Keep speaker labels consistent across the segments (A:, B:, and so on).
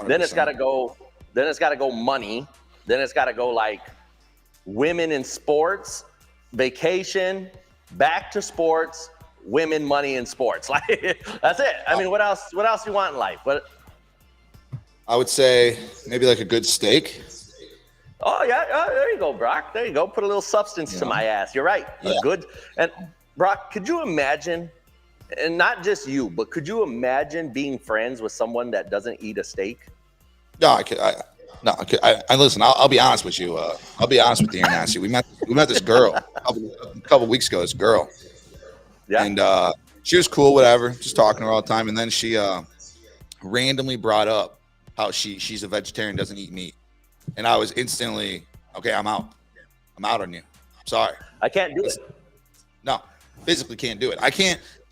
A: Then it's
B: 100%.
A: got to go. Then it's got to go money. Then it's got to go like women in sports, vacation, back to sports, women, money in sports. Like that's it. I mean, what else? What else do you want in life? What?
B: I would say maybe like a good steak.
A: Oh yeah, there you go, Brock. There you go. Put a little substance to my ass. You're right.
B: Yeah.
A: Good. And Brock, could you imagine? And not just you, but could you imagine being friends with someone that doesn't eat a steak?
B: No, I could. I listen. I'll be honest with you. I'll be honest with you, Nasty. We met this girl a couple weeks ago. This girl,
A: Yeah.
B: and she was cool, whatever. Just talking to her all the time, and then she randomly brought up how she's a vegetarian, doesn't eat meat, and I was instantly okay. I'm out. I'm out on you. I'm sorry.
A: I can't do it.
B: No, physically can't do it. I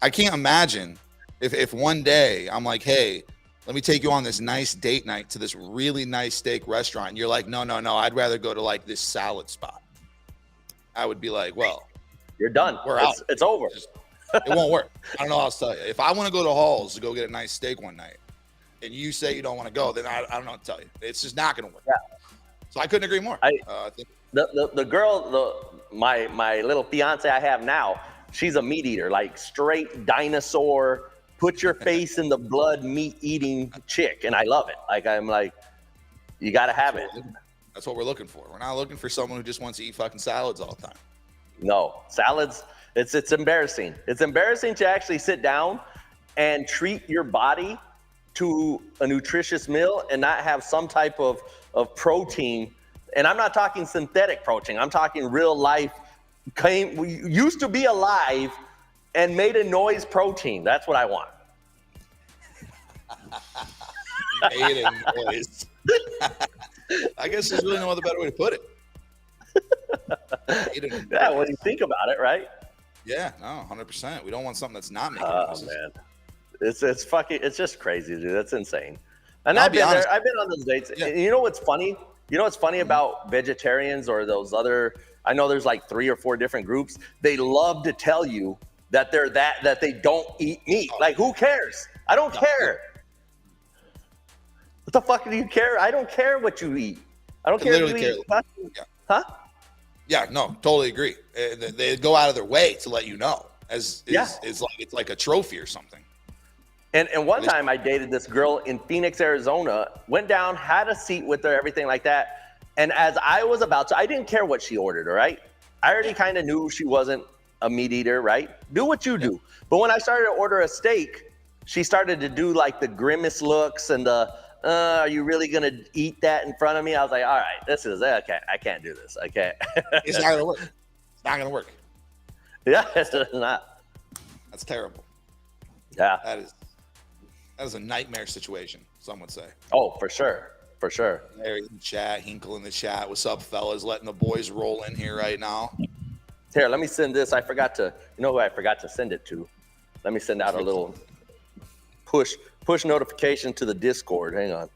B: can't imagine if one day I'm like, hey, let me take you on this nice date night to this really nice steak restaurant. And you're like, no, I'd rather go to like this salad spot. I would be like, well,
A: you're done.
B: We're out.
A: It's over.
B: It won't work. I don't know how else to tell you. If I want to go to Hall's to go get a nice steak one night and you say you don't want to go, then I don't know what to tell you. It's just not going to work.
A: Yeah.
B: So I couldn't agree more.
A: I
B: think
A: the girl, my little fiance I have now, she's a meat eater, like straight dinosaur, put your face in the blood, meat eating chick. And I love it. Like, I'm like, you got to have it.
B: That's what we're looking for. We're not looking for someone who just wants to eat fucking salads all the time.
A: No, salads, it's embarrassing. It's embarrassing to actually sit down and treat your body to a nutritious meal and not have some type of protein. And I'm not talking synthetic protein. I'm talking real life, used to be alive and made a noise protein. That's what I want.
B: Made a noise. I guess there's really no other better way to put it.
A: Yeah, when you think about it, right?
B: Yeah, no, 100%. We don't want something that's not making noises.
A: Man, it's fucking, it's just crazy, dude. That's insane. And
B: I'll
A: I've
B: be
A: been
B: honest.
A: there. I've been on those dates.
B: Yeah.
A: You know what's funny? You know what's funny about vegetarians or those other? I know there's like 3 or 4 different groups. They love to tell you that they're that they don't eat meat. Like, who cares? I don't care. What the fuck do you care? I don't care what you eat. I don't care if you eat.
B: Yeah.
A: Huh?
B: Yeah, no, totally agree. They go out of their way to let you know, it's like a trophy or something.
A: And one time I dated this girl in Phoenix, Arizona, went down, had a seat with her, everything like that. And as I was about to, I didn't care what she ordered, all right? I already kind of knew she wasn't a meat eater, right? Do what you do. But when I started to order a steak, she started to do like the grimace looks and the, are you really going to eat that in front of me? I was like, all right, this is, okay, I can't do this. I can't.
B: It's not going to work. It's not going to work.
A: Yeah, it's not.
B: That's terrible.
A: Yeah.
B: That is a nightmare situation, some would say.
A: Oh, for sure. For sure.
B: Larry in the chat, Hinkle in the chat. What's up, fellas? Letting the boys roll in here right now.
A: Here, let me send this. I forgot to, you know who I forgot to send it to? Let me send out a little push notification to the Discord. Hang on.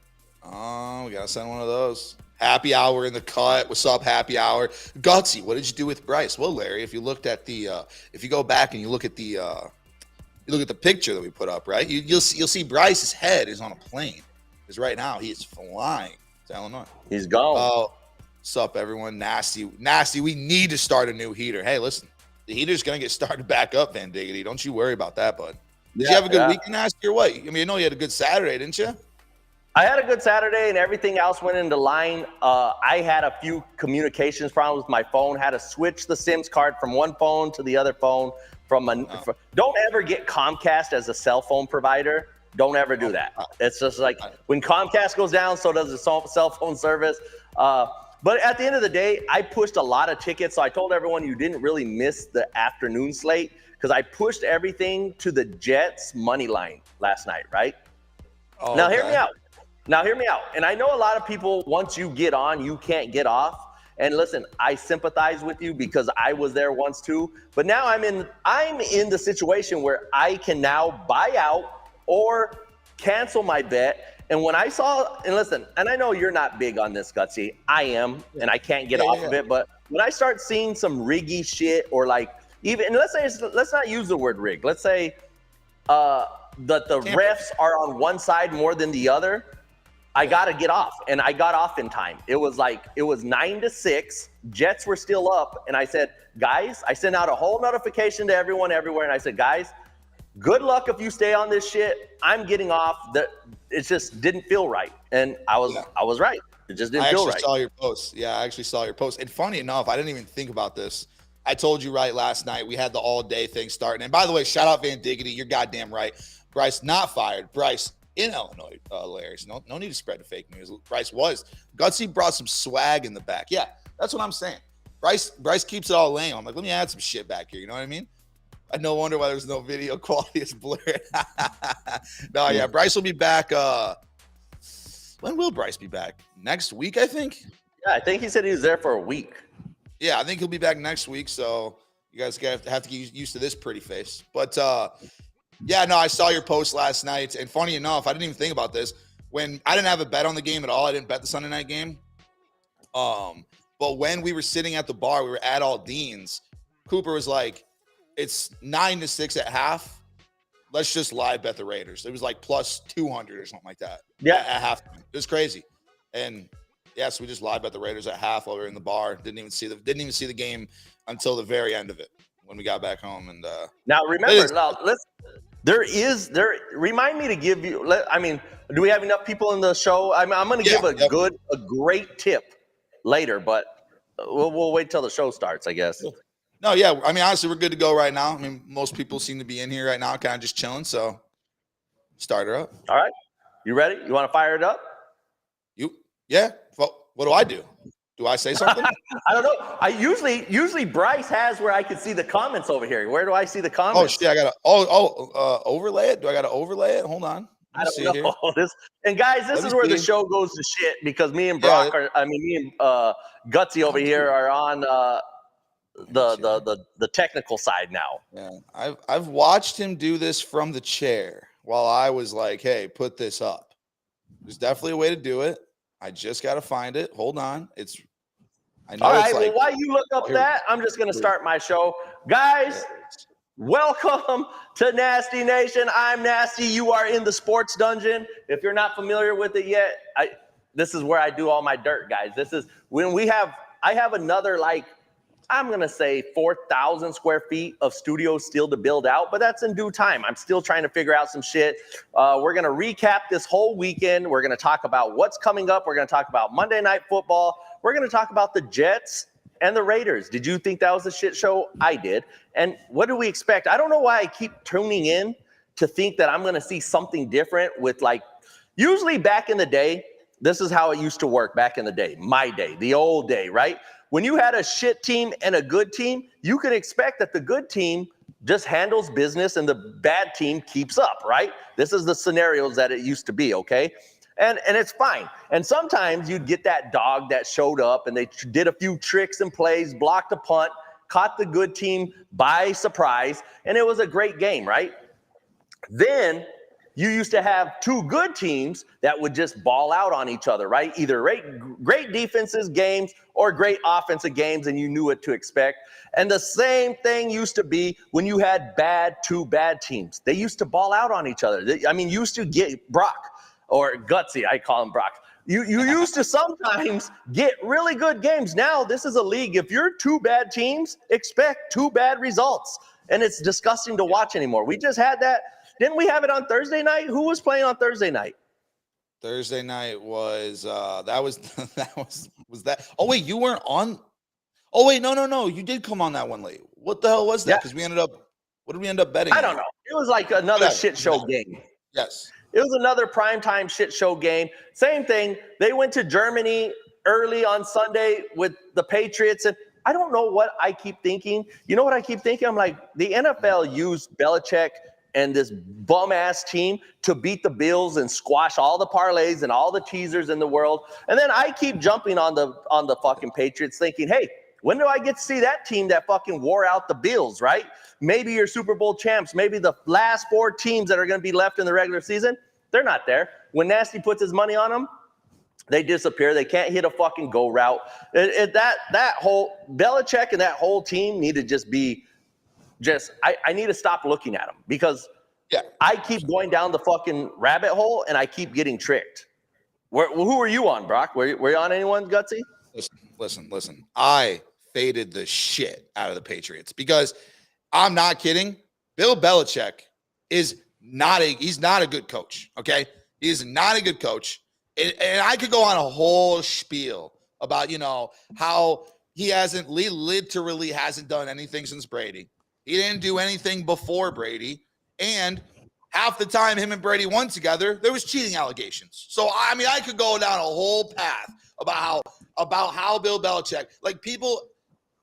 B: Oh, we got to send one of those. Happy hour in the cut. What's up, happy hour? Gutsy, what did you do with Bryce? Well, Larry, if you looked at the, if you go back and you look at the, you look at the picture that we put up, right? You'll see Bryce's head is on a plane. Because right now he is flying to Illinois.
A: He's gone.
B: Oh, what's up, everyone? Nasty. We need to start a new heater. Hey, listen, the heater's gonna get started back up, Van Diggity. Don't you worry about that, bud. Did you have a good weekend, Nasty, or what? I mean, I know you had a good Saturday, didn't you?
A: I had a good Saturday, and everything else went into line. I had a few communications problems with my phone. Had to switch the SIMs card from one phone to the other phone. Don't ever get Comcast as a cell phone provider. Don't ever do that. It's just like when Comcast goes down, so does the cell phone service. But at the end of the day, I pushed a lot of tickets. So I told everyone you didn't really miss the afternoon slate because I pushed everything to the Jets money line last night, right?
B: Oh,
A: now, hear me out. And I know a lot of people, once you get on, you can't get off. And listen, I sympathize with you because I was there once too. But now I'm in the situation where I can now buy out or cancel my bet. And when I saw, and listen, and I know you're not big on this, Gutsy. I am, and I can't get off of it. But when I start seeing some riggy shit or like even, and let's not use the word rig. Let's say that the refs are on one side more than the other. I got to get off. And I got off in time. It was 9-6. Jets were still up. And I said, guys, I sent out a whole notification to everyone everywhere. And I said, guys, good luck if you stay on this shit. I'm getting off. It just didn't feel right. And I was right. It just didn't feel right.
B: I actually saw your post. Yeah, I actually saw your post. And funny enough, I didn't even think about this. I told you right last night. We had the all-day thing starting. And by the way, shout out Van Diggity. You're goddamn right. Bryce not fired. Bryce in Illinois, Larry. No need to spread the fake news. Bryce was. Gutsy brought some swag in the back. Yeah, that's what I'm saying. Bryce keeps it all lame. I'm like, let me add some shit back here. You know what I mean? I no wonder why there's no video quality. It's blurred. No, yeah, Bryce will be back. When will Bryce be back? Next week, I think.
A: Yeah, I think he said he was there for a week.
B: Yeah, I think he'll be back next week. So you guys have to get used to this pretty face. But yeah, no, I saw your post last night. And funny enough, I didn't even think about this. When I didn't have a bet on the game at all, I didn't bet the Sunday night game. But when we were sitting at the bar, we were at Aldean's. Cooper was like, it's 9-6 at half. Let's just live bet the Raiders. It was like plus 200 or something like that.
A: Yeah,
B: at half. It was crazy. And yes, we just live bet the Raiders at half while we were in the bar. Didn't even see the game until the very end of it when we got back home. And
A: now remember, remind me to give you. I mean, do we have enough people in the show? I'm going to give a great tip later, but we'll wait till the show starts, I guess.
B: No, yeah. I mean, honestly, we're good to go right now. I mean, most people seem to be in here right now, kind of just chilling. So, start her up.
A: All right. You ready? You want to fire it up?
B: Yeah. Well, what do I do? Do I say something?
A: I don't know. I usually Bryce has where I can see the comments over here. Where do I see the comments?
B: Oh shit! I gotta overlay it. Do I gotta overlay it? Hold on.
A: I don't know. This is where the show goes to shit because me and Brock me and Gutsy over here are on the technical side now.
B: Yeah, I've watched him do this from the chair while I was like, "Hey, put this up." There's definitely a way to do it. I just gotta find it. Hold on. I know. All right.
A: Well, while you look up that, I'm just gonna start my show, guys. Welcome to Nasty Nation. I'm Nasty. You are in the sports dungeon. If you're not familiar with it yet, this is where I do all my dirt, guys. This is when I have another I'm going to say 4,000 square feet of studio still to build out, but that's in due time. I'm still trying to figure out some shit. We're going to recap this whole weekend. We're going to talk about what's coming up. We're going to talk about Monday Night Football. We're going to talk about the Jets and the Raiders. Did you think that was a shit show? I did. And what do we expect? I don't know why I keep tuning in to think that I'm going to see something different with usually back in the day, this is how it used to work back in the day, my day, the old day, right? When you had a shit team and a good team, you can expect that the good team just handles business and the bad team keeps up, right? This is the scenarios that it used to be, okay? And it's fine. And sometimes you'd get that dog that showed up and they did a few tricks and plays, blocked a punt, caught the good team by surprise, and it was a great game, right? Then you used to have two good teams that would just ball out on each other, right? Either great defenses games or great offensive games, and you knew what to expect. And the same thing used to be when you had two bad teams. They used to ball out on each other. Used to get Brock, or Gutsy, I call him Brock. You used to sometimes get really good games. Now, this is a league. If you're two bad teams, expect two bad results. And it's disgusting to watch anymore. We just had that. Didn't we have it on Thursday night? Who was playing on Thursday night?
B: Thursday night was that was that. Oh wait, you weren't on. Oh wait, no. You did come on that one late. What the hell was that? Because we ended up. What did we end up betting?
A: I don't know. It was like another shit show game.
B: Yes.
A: It was another primetime shit show game. Same thing. They went to Germany early on Sunday with the Patriots, and I don't know what I keep thinking. You know what I keep thinking? I'm like, the NFL used Belichick and this bum-ass team to beat the Bills and squash all the parlays and all the teasers in the world. And then I keep jumping on the fucking Patriots thinking, hey, when do I get to see that team that fucking wore out the Bills, right? Maybe your Super Bowl champs, maybe the last four teams that are going to be left in the regular season, they're not there. When Nasty puts his money on them, they disappear. They can't hit a fucking go route. That whole Belichick and that whole team need to just be I need to stop looking at them because I keep going down the fucking rabbit hole and I keep getting tricked. Who are you on, Brock? Were you on anyone, Gutsy?
B: Listen. I faded the shit out of the Patriots because I'm not kidding. Bill Belichick is he's not a good coach. Okay. He's not a good coach. And I could go on a whole spiel about, how he literally hasn't done anything since Brady. He didn't do anything before Brady. And half the time him and Brady won together, there was cheating allegations. So, I mean, I could go down a whole path about how Bill Belichick,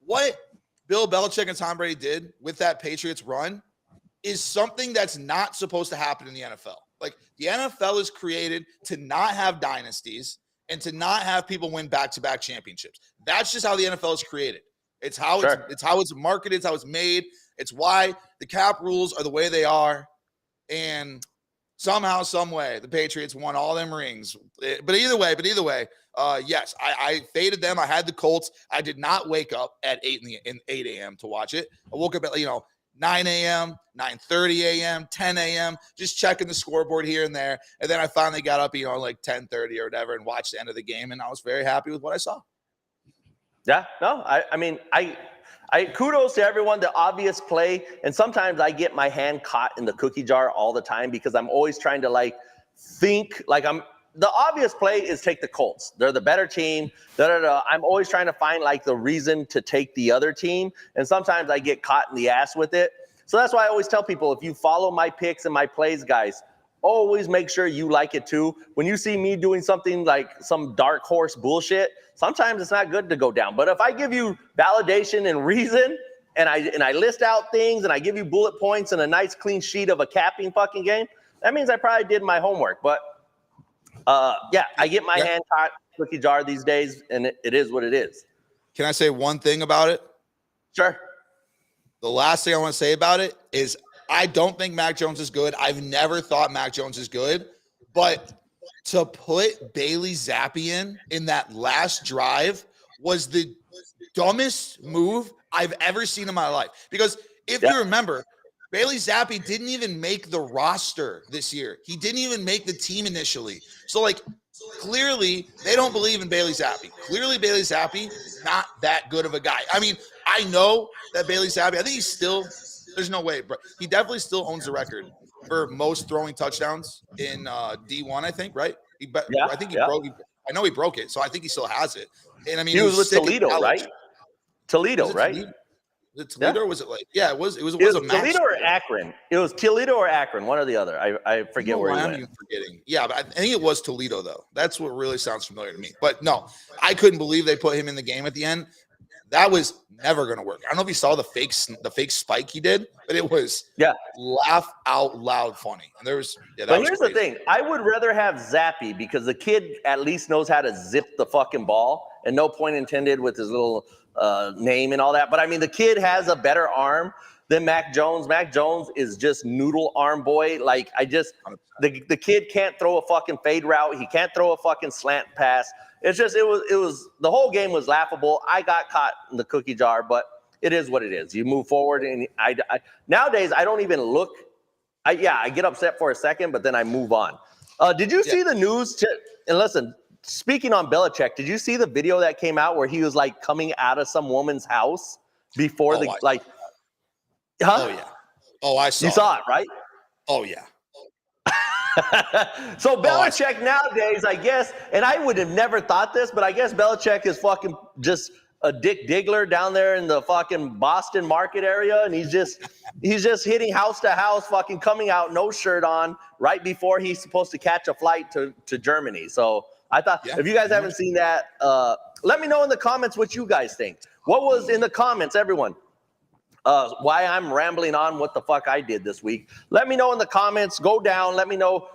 B: what Bill Belichick and Tom Brady did with that Patriots run is something that's not supposed to happen in the NFL. Like, the NFL is created to not have dynasties and to not have people win back-to-back championships. That's just how the NFL is created. It's how it's how it's marketed, it's how it's made. It's why the cap rules are the way they are. And somehow, some way, the Patriots won all them rings. But either way, yes, I faded them. I had the Colts. I did not wake up at 8 a.m. to watch it. I woke up at 9 a.m., 9:30 a.m., 10 a.m., just checking the scoreboard here and there. And then I finally got up, like 10:30 or whatever, and watched the end of the game. And I was very happy with what I saw.
A: Yeah, no, I mean, kudos to everyone, the obvious play. And sometimes I get my hand caught in the cookie jar all the time because I'm always trying to think the obvious play is take the Colts. They're the better team. I'm always trying to find the reason to take the other team. And sometimes I get caught in the ass with it. So that's why I always tell people, if you follow my picks and my plays, guys, always make sure you like it too. When you see me doing something like some dark horse bullshit, sometimes it's not good to go down. But if I give you validation and reason, and I list out things, and I give you bullet points and a nice clean sheet of a capping fucking game, that means I probably did my homework. But I get my hand caught in the cookie jar these days, and it is what it is.
B: Can I say one thing about it?
A: Sure.
B: The last thing I want to say about it is I don't think Mac Jones is good. I've never thought Mac Jones is good. But to put Bailey Zappi in that last drive was the dumbest move I've ever seen in my life. Because if you remember, Bailey Zappi didn't even make the roster this year. He didn't even make the team initially. So, clearly they don't believe in Bailey Zappi. Clearly Bailey Zappi is not that good of a guy. I mean, I know that Bailey Zappi, I think there's no way, but he definitely still owns the record for most throwing touchdowns in D1, I think, right? I know he broke it, so I think he still has it. And I mean,
A: he was with Toledo, right? Toledo, right?
B: Was it Toledo or was it it was
A: Toledo or Akron? It was Toledo or Akron, one or the other. I forget where he went.
B: I'm forgetting. Yeah, but I think it was Toledo, though. That's what really sounds familiar to me. But no, I couldn't believe they put him in the game at the end. That was never going to work. I don't know if you saw the fake spike he did, but it was laugh out loud funny. And there was
A: but here's the thing. I would rather have Zappi because the kid at least knows how to zip the fucking ball, and no point intended with his little name and all that. But I mean, the kid has a better arm than Mac Jones. Mac Jones is just noodle arm boy. The kid can't throw a fucking fade route. He can't throw a fucking slant pass. It's just, it was the whole game was laughable. I got caught in the cookie jar, but it is what it is. You move forward, and I nowadays I don't even look. I get upset for a second, but then I move on. Did you see the news? And listen, speaking on Belichick, did you see the video that came out where he was coming out of some woman's house before
B: Oh yeah. Oh, I saw.
A: You saw it, right?
B: Oh yeah.
A: So Belichick nowadays, I guess, and I would have never thought this, but I guess Belichick is fucking just a Dick Diggler down there in the fucking Boston market area, and he's just hitting house to house, fucking coming out no shirt on right before he's supposed to catch a flight to Germany. So I thought if you guys haven't seen that, let me know in the comments what you guys think. What was in the comments, everyone? Why I'm rambling on what the fuck I did this week. Let me know in the comments. Go down. Let me know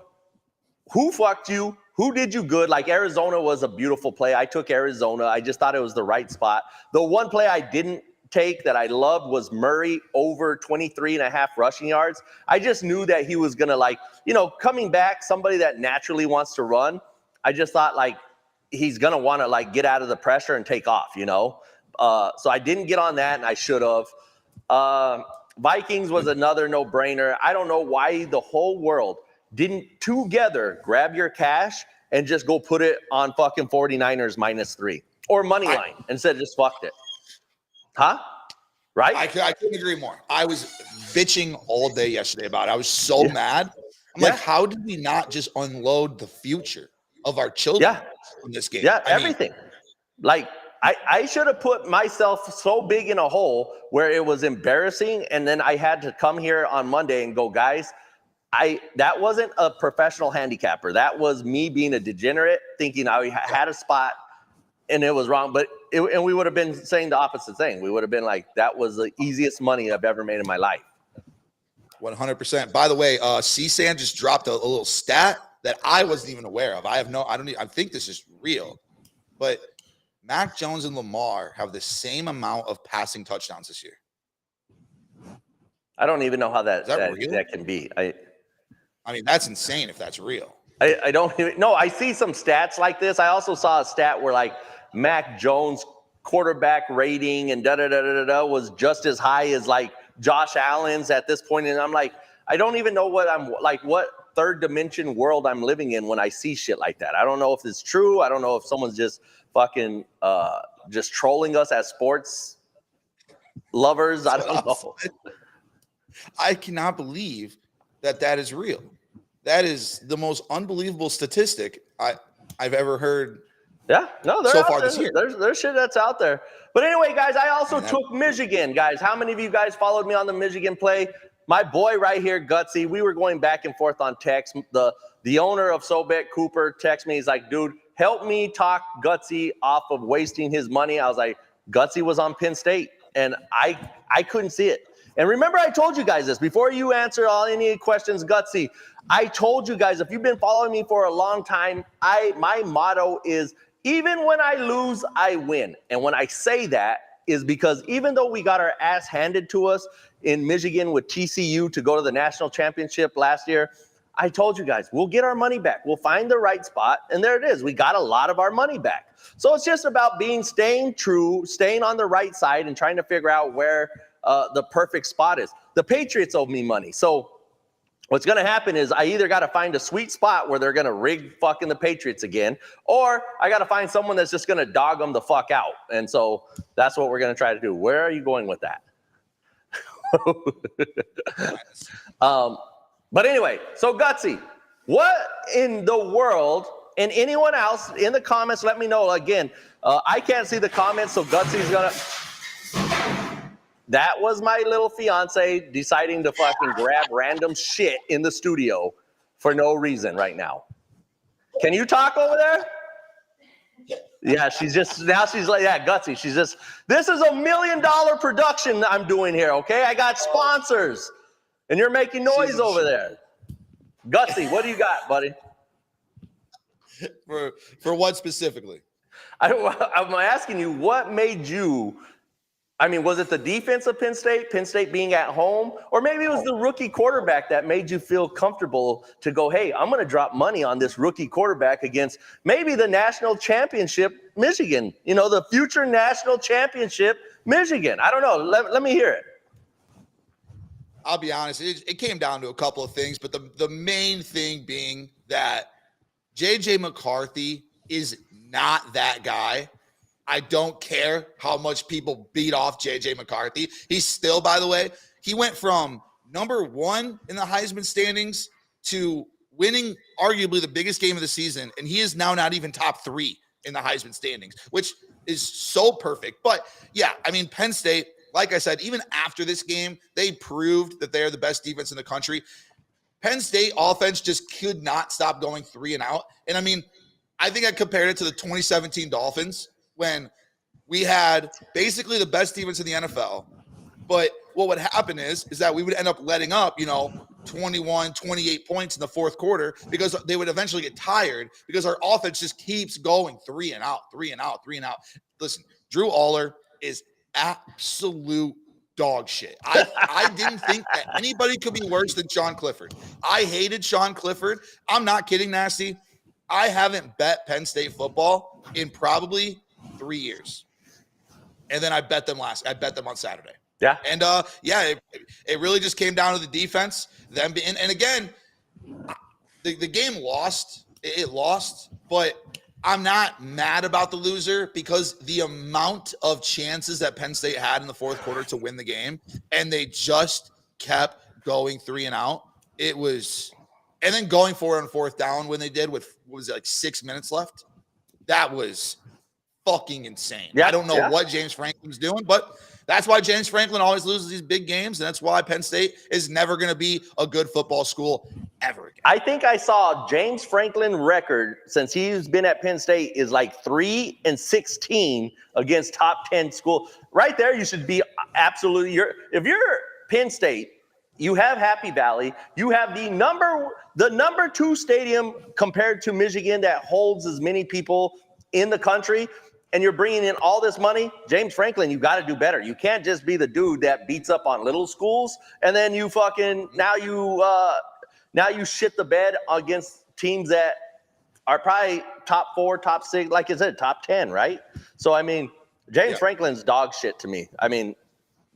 A: who fucked you. Who did you good? Arizona was a beautiful play. I took Arizona. I just thought it was the right spot. The one play I didn't take that I loved was Murray over 23.5 rushing yards. I just knew that he was going to coming back, somebody that naturally wants to run. I just thought he's going to want to get out of the pressure and take off, So I didn't get on that, and I should have. Vikings was another no-brainer. I don't know why the whole world didn't together grab your cash and just go put it on fucking 49ers -3 or money line instead of just fucked it. Huh? Right?
B: I couldn't agree more. I was bitching all day yesterday about it. I was so mad. I'm like, how did we not just unload the future of our children in this game?
A: Yeah, everything. Like, I should have put myself so big in a hole where it was embarrassing, and then I had to come here on Monday and go, guys, that wasn't a professional handicapper. That was me being a degenerate, thinking I had a spot and it was wrong. And we would have been saying the opposite thing. We would have been like, that was the easiest money I've ever made in my life.
B: 100%. By the way, CSAN just dropped a little stat that I wasn't even aware of. I think this is real, but Mac Jones and Lamar have the same amount of passing touchdowns this year.
A: I don't even know how that can be.
B: I mean, that's insane if that's real.
A: I don't even know. I see some stats like this. I also saw a stat where like Mac Jones quarterback rating and was just as high as like Josh Allen's at this point. And I'm like, I don't even know what third dimension world I'm living in when I see shit like that. I don't know if it's true. I don't know if someone's just fucking just trolling us as sports lovers. I don't know.
B: I cannot believe that is real. That is the most unbelievable statistic I've ever heard.
A: Yeah, no,
B: so far this year.
A: There's shit that's out there. But anyway, guys, I also took Michigan. Guys, how many of you guys followed me on the Michigan play? My boy right here, Gutsy, we were going back and forth on text. The owner of SoBet, Cooper, texted me. He's like, dude, help me talk Gutsy off of wasting his money. I was like, Gutsy was on Penn State, and I couldn't see it. And remember, I told you guys this before you answer any questions, Gutsy. I told you guys, if you've been following me for a long time, my motto is, even when I lose, I win. And when I say that is because even though we got our ass handed to us in Michigan with TCU to go to the national championship last year, I told you guys, we'll get our money back. We'll find the right spot. And there it is. We got a lot of our money back. So it's just about staying true, staying on the right side, and trying to figure out where the perfect spot is. The Patriots owe me money. So what's going to happen is I either got to find a sweet spot where they're going to rig fucking the Patriots again, or I got to find someone that's just going to dog them the fuck out. And so that's what we're going to try to do. Where are you going with that? But anyway, so Gutsy, what in the world, and anyone else in the comments, let me know. Again, I can't see the comments, so Gutsy's going to... That was my little fiance deciding to fucking grab random shit in the studio for no reason right now. Can you talk over there? Yeah, she's like, yeah, Gutsy. She's just, this is $1 million production I'm doing here, okay? I got sponsors, and you're making noise over there. Gutsy, what do you got, buddy?
B: For what specifically?
A: I'm asking you, what made you... I mean, was it the defense of Penn State being at home, or maybe it was the rookie quarterback that made you feel comfortable to go, hey, I'm going to drop money on this rookie quarterback against maybe the national championship Michigan, the future national championship Michigan. I don't know. Let me hear it.
B: I'll be honest. It came down to a couple of things, but the main thing being that J.J. McCarthy is not that guy. I don't care how much people beat off J.J. McCarthy. He's still, by the way, he went from number 1 in the Heisman standings to winning arguably the biggest game of the season, and he is now not even top 3 in the Heisman standings, which is so perfect. But, yeah, I mean, Penn State, like I said, even after this game, they proved that they're the best defense in the country. Penn State offense just could not stop going 3 and out. And, I mean, I think I compared it to the 2017 Dolphins, when we had basically the best defense in the NFL. But what would happen is that we would end up letting up, 21, 28 points in the fourth quarter because they would eventually get tired because our offense just keeps going 3 and out, 3 and out, 3 and out. Listen, Drew Aller is absolute dog shit. I didn't think that anybody could be worse than Sean Clifford. I hated Sean Clifford. I'm not kidding, Nasty. I haven't bet Penn State football in probably 3 years. And then I bet them on Saturday.
A: Yeah.
B: And it really just came down to the defense. And again, the game lost It lost, but I'm not mad about the loser because the amount of chances that Penn State had in the fourth quarter to win the game, and they just kept going 3 and out. It was, and then going for it on fourth down when they did with, what was it, like 6 minutes left? That was fucking insane.
A: Yeah,
B: I don't know what James Franklin's doing, but that's why James Franklin always loses these big games, and that's why Penn State is never going to be a good football school ever again.
A: I think I saw James Franklin record since he's been at Penn State is like 3-16 against top 10 school. Right there, you should be absolutely. If you're Penn State, you have Happy Valley. You have the number 2 stadium compared to Michigan that holds as many people in the country. And you're bringing in all this money, James Franklin, you got to do better. You can't just be the dude that beats up on little schools and then you fucking now you shit the bed against teams that are probably top 4, top 6, like I said, top 10, right? So I mean, James Franklin's dog shit to me. I mean,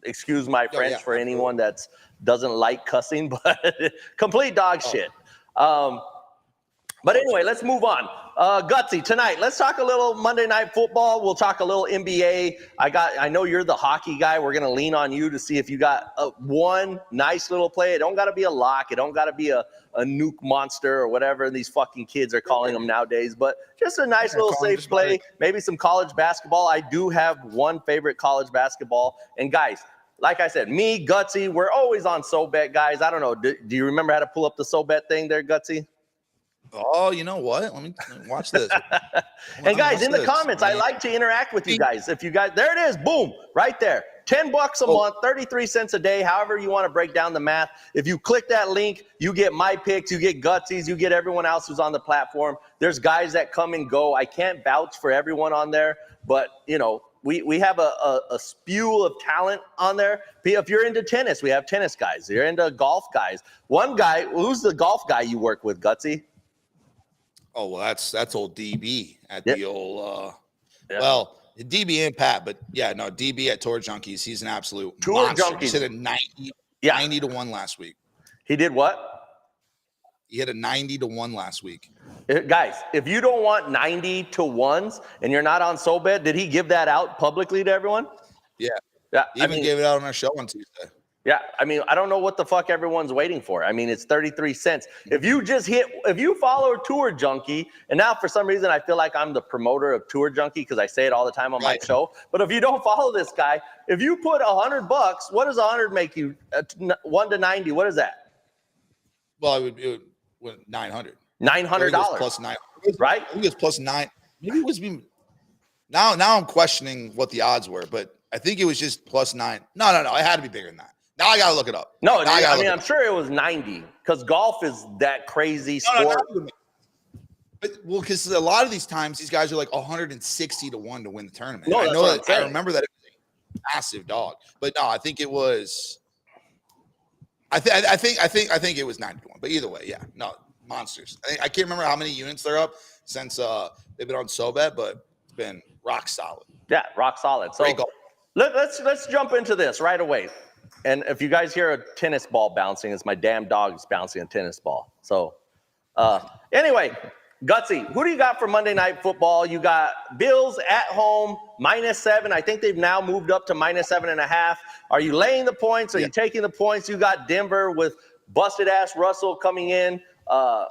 A: excuse my French for anyone that doesn't like cussing, but complete dog shit. But anyway, let's move on. Gutsy, tonight, let's talk a little Monday Night Football. We'll talk a little NBA. I know you're the hockey guy. We're going to lean on you to see if you got one nice little play. It don't got to be a lock. It don't got to be a nuke monster or whatever these fucking kids are calling them nowadays. But just a nice little safe play. Maybe some college basketball. I do have one favorite college basketball. And guys, like I said, me, Gutsy, we're always on SoBet, guys. I don't know. Do you remember how to pull up the SoBet thing there, Gutsy?
B: Oh, you know what? Let me watch this.
A: And guys, in the comments, I like to interact with you guys. If you guys, there it is, boom, right there. $10 a month, 33 cents a day, however you want to break down the math. If you click that link, you get my picks, you get Gutsy's, you get everyone else who's on the platform. There's guys that come and go. I can't vouch for everyone on there, but you know, we have a spew of talent on there. If you're into tennis, we have tennis guys. You're into golf guys. One guy, who's the golf guy you work with, Gutsy?
B: Oh, well, that's old DB at the old, well, DB and Pat, but yeah, no, DB at Tour Junkies. He's an absolute
A: Tour
B: monster.
A: Junkies.
B: He hit a 90 to 1 last week.
A: He did what?
B: He hit a 90 to 1 last week.
A: Guys, if you don't want 90 to 1s and you're not on SoBet, did he give that out publicly to everyone?
B: Yeah. He
A: even
B: gave it out on our show on Tuesday.
A: Yeah, I mean, I don't know what the fuck everyone's waiting for. I mean, it's 33 cents. If you follow Tour Junkie, and now for some reason I feel like I'm the promoter of Tour Junkie because I say it all the time on my show. But if you don't follow this guy, if you put $100, what does 100 make you? 1 to 90, what is that?
B: Well, it would $900.
A: $900
B: plus 9,
A: right?
B: I think it's plus 9. Maybe it was now I'm questioning what the odds were, but I think it was just plus 9. No, it had to be bigger than that. Now I gotta look it up.
A: No, I mean, I'm sure it was 90 because golf is that crazy sport.
B: But because a lot of these times these guys are like 160 to 1 to win the tournament.
A: No,
B: I know that. I remember that it was a massive dog, but no, I think it was. I think it was 90 to 1. But either way, yeah, no, monsters. I can't remember how many units they're up since they've been on SoBet, but it's been rock solid.
A: Yeah, rock solid. So let's jump into this right away. And if you guys hear a tennis ball bouncing, it's my damn dog's bouncing a tennis ball. So anyway, Gutsy, who do you got for Monday Night Football? You got Bills at home, -7. I think they've now moved up to -7.5. Are you laying the points? Are you taking the points? You got Denver with busted-ass Russell coming in. I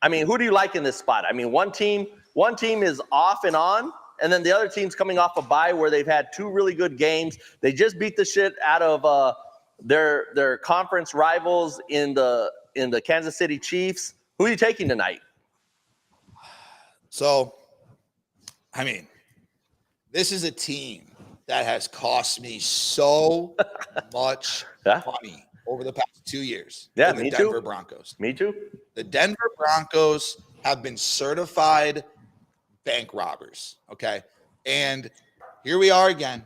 A: mean, who do you like in this spot? I mean, one team is off and on, and then the other team's coming off a bye where they've had 2 really good games. They just beat the shit out of their conference rivals in the Kansas City Chiefs. Who are you taking tonight?
B: So, I mean, this is a team that has cost me so much money over the past 2 years.
A: Yeah,
B: the Denver Broncos.
A: Me too.
B: The Denver Broncos have been certified bank robbers, okay? And here we are again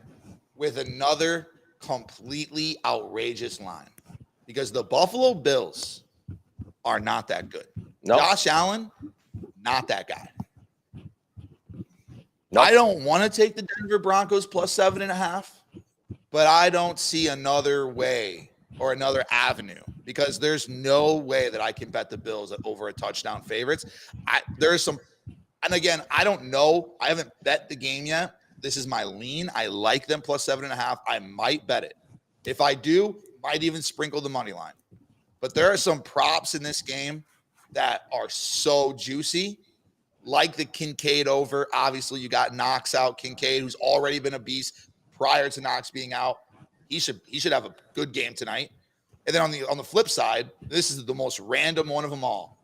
B: with another completely outrageous line because the Buffalo Bills are not that good.
A: Nope.
B: Josh Allen, not that guy.
A: Nope.
B: I don't want to take the Denver Broncos plus 7.5, but I don't see another way or another avenue because there's no way that I can bet the Bills over a touchdown favorites. There's some, and again, I don't know. I haven't bet the game yet. This is my lean. I like them plus 7.5. I might bet it. If I do, might even sprinkle the money line. But there are some props in this game that are so juicy, like the Kincaid over. Obviously, you got Knox out. Kincaid, who's already been a beast prior to Knox being out. He should have a good game tonight. And then on the flip side, this is the most random one of them all.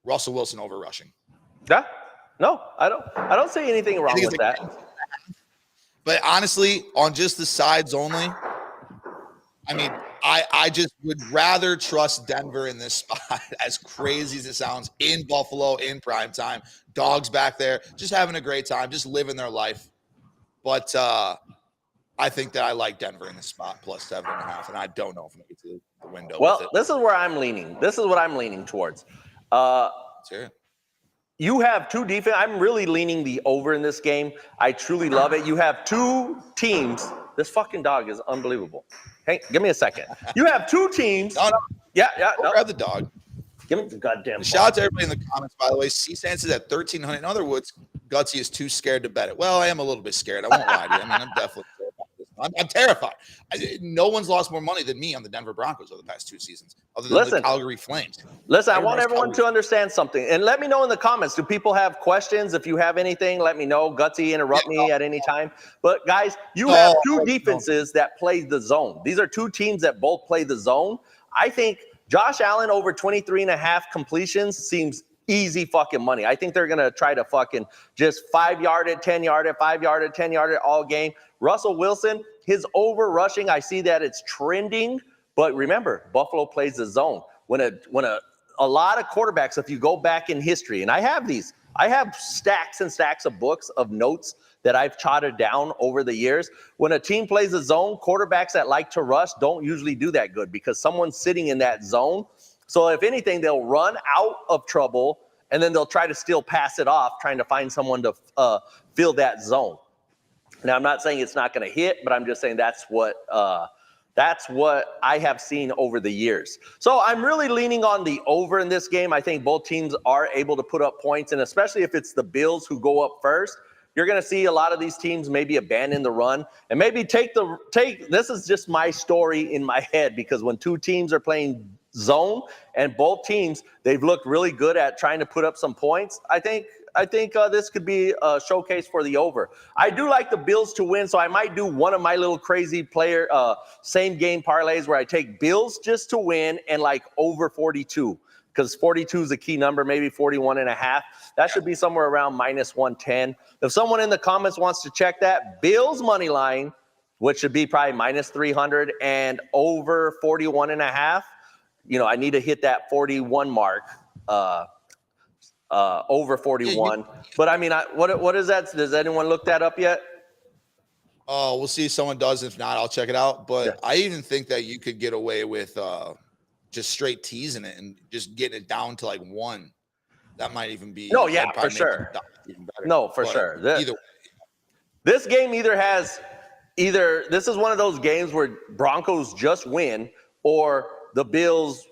B: Russell Wilson over rushing.
A: Yeah. No, I don't see anything wrong with that.
B: But honestly, on just the sides only, I mean, I just would rather trust Denver in this spot, as crazy as it sounds, in Buffalo, in prime time. Dogs back there, just having a great time, just living their life. But I think that I like Denver in this spot, plus 7.5, and I don't know if I'm going to get to the window.
A: Well, this is where I'm leaning. This is what I'm leaning towards.
B: Sure.
A: You have two defense. I'm really leaning the over in this game. I truly love it. You have two teams. This fucking dog is unbelievable. Hey, give me a second. You have two teams.
B: No.
A: Yeah.
B: No. Grab the dog.
A: Give me the goddamn.
B: Shout out to everybody in the comments, by the way. C-Stance is at 1,300. In other words, Gutsy is too scared to bet it. Well, I am a little bit scared. I won't lie to you. I mean, I'm definitely scared about this. I'm terrified. No one's lost more money than me on the Denver Broncos over the past 2 seasons, other than the Calgary Flames.
A: Listen, I want everyone to understand something. And let me know in the comments. Do people have questions? If you have anything, let me know. Gutsy, interrupt me at any time. But, guys, you have two defenses that play the zone. These are two teams that both play the zone. I think Josh Allen over 23.5 completions seems easy fucking money. I think they're going to try to fucking just 5-yard it, 10-yard it, 5-yard it, 10-yard it all game. Russell Wilson, his over rushing, I see that it's trending. But remember, Buffalo plays the zone. When a lot of quarterbacks, if you go back in history, and I have stacks and stacks of books of notes that I've jotted down over the years. When a team plays a zone, quarterbacks that like to rush don't usually do that good because someone's sitting in that zone. So if anything, they'll run out of trouble and then they'll try to still pass it off, trying to find someone to fill that zone. Now, I'm not saying it's not going to hit, but I'm just saying that's what I have seen over the years. So I'm really leaning on the over in this game. I think both teams are able to put up points, and especially if it's the Bills who go up first, you're going to see a lot of these teams maybe abandon the run and maybe take. This is just my story in my head, because when two teams are playing zone and both teams, they've looked really good at trying to put up some points. I think this could be a showcase for the over. I do like the Bills to win, so I might do one of my little crazy player same game parlays where I take Bills just to win and like over 42, because 42 is a key number, maybe 41.5. That should be somewhere around minus 110. If someone in the comments wants to check that, Bills money line, which should be probably minus 300 and over 41.5. I need to hit that 41 mark. Over 41. But I mean, what is that? Does anyone look that up yet?
B: Oh, we'll see if someone does. If not, I'll check it out. But yeah. I even think that you could get away with just straight teasing it and just getting it down to like 1. That might even be.
A: No, yeah, for sure. No, for sure. Either way. This game this is one of those games where Broncos just win, or the Bills.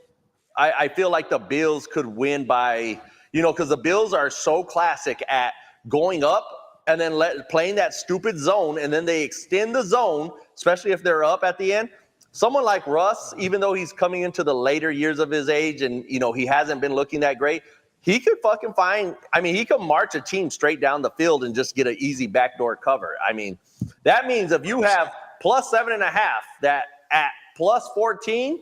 A: I feel like the Bills could win by, because the Bills are so classic at going up and then playing that stupid zone, and then they extend the zone, especially if they're up at the end. Someone like Russ, even though he's coming into the later years of his age and, he hasn't been looking that great, he could he could march a team straight down the field and just get an easy backdoor cover. I mean, that means if you have plus 7.5, that at plus 14,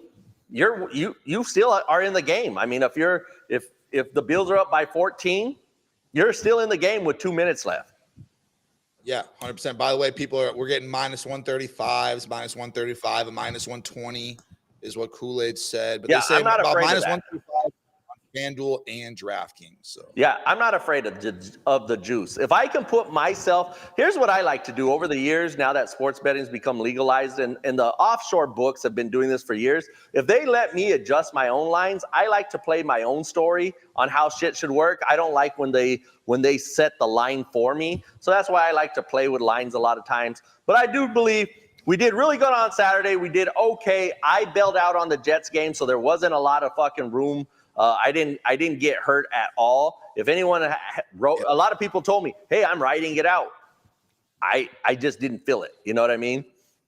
A: you still are in the game. I mean, if the Bills are up by 14, you're still in the game with 2 minutes left.
B: Yeah, 100%. By the way, we're getting minus 135s, minus 135, and minus 120 is what Kool-Aid said. But
A: yeah,
B: they say
A: I'm not
B: about
A: afraid
B: minus
A: of that.
B: 135 on FanDuel and DraftKings. So
A: yeah, I'm not afraid of the juice. If I can put myself, here's what I like to do over the years, now that sports betting has become legalized, and the offshore books have been doing this for years. If they let me adjust my own lines, I like to play my own story on how shit should work. I don't like when they set the line for me. So that's why I like to play with lines a lot of times. But I do believe We did really good on Saturday. We did okay. I bailed out on the Jets game, so there wasn't a lot of fucking room. I didn't get hurt at all. If anyone wrote, a lot of people told me, hey, I'm riding it out. I just didn't feel it. You know what I mean?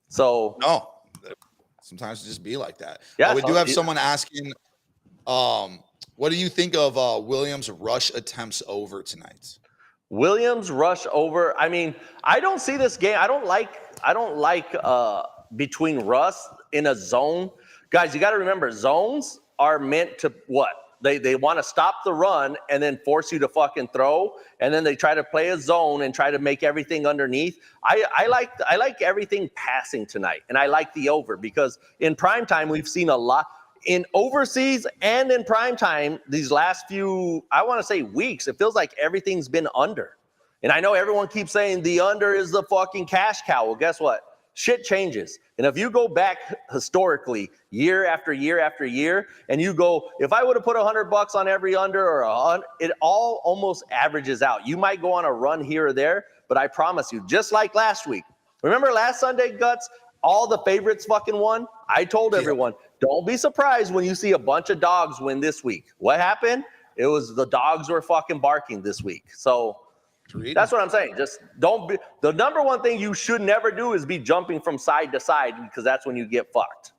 A: So
B: no, sometimes it just be like that.
A: Yeah,
B: we do have someone asking, what do you think of Williams' rush attempts over tonight?
A: Williams rush over. I mean, I don't see this game. I don't like between Russ in a zone. Guys, you got to remember, zones are meant to what? They want to stop the run and then force you to fucking throw, and then they try to play a zone and try to make everything underneath. I like everything passing tonight, and I like the over because in primetime we've seen a lot in overseas and in primetime these last few, I want to say weeks, it feels like everything's been under. And I know everyone keeps saying the under is the fucking cash cow. Well, guess what? Shit changes. And if you go back historically, year after year after year, and you go, if I would have put $100 on every under it all almost averages out. You might go on a run here or there, but I promise you, just like last week. Remember last Sunday, Guts? All the favorites fucking won. I told everyone, don't be surprised when you see a bunch of dogs win this week. What happened? It was the dogs were fucking barking this week. So that's what I'm saying. Just don't be. The number one thing you should never do is be jumping from side to side because that's when you get fucked.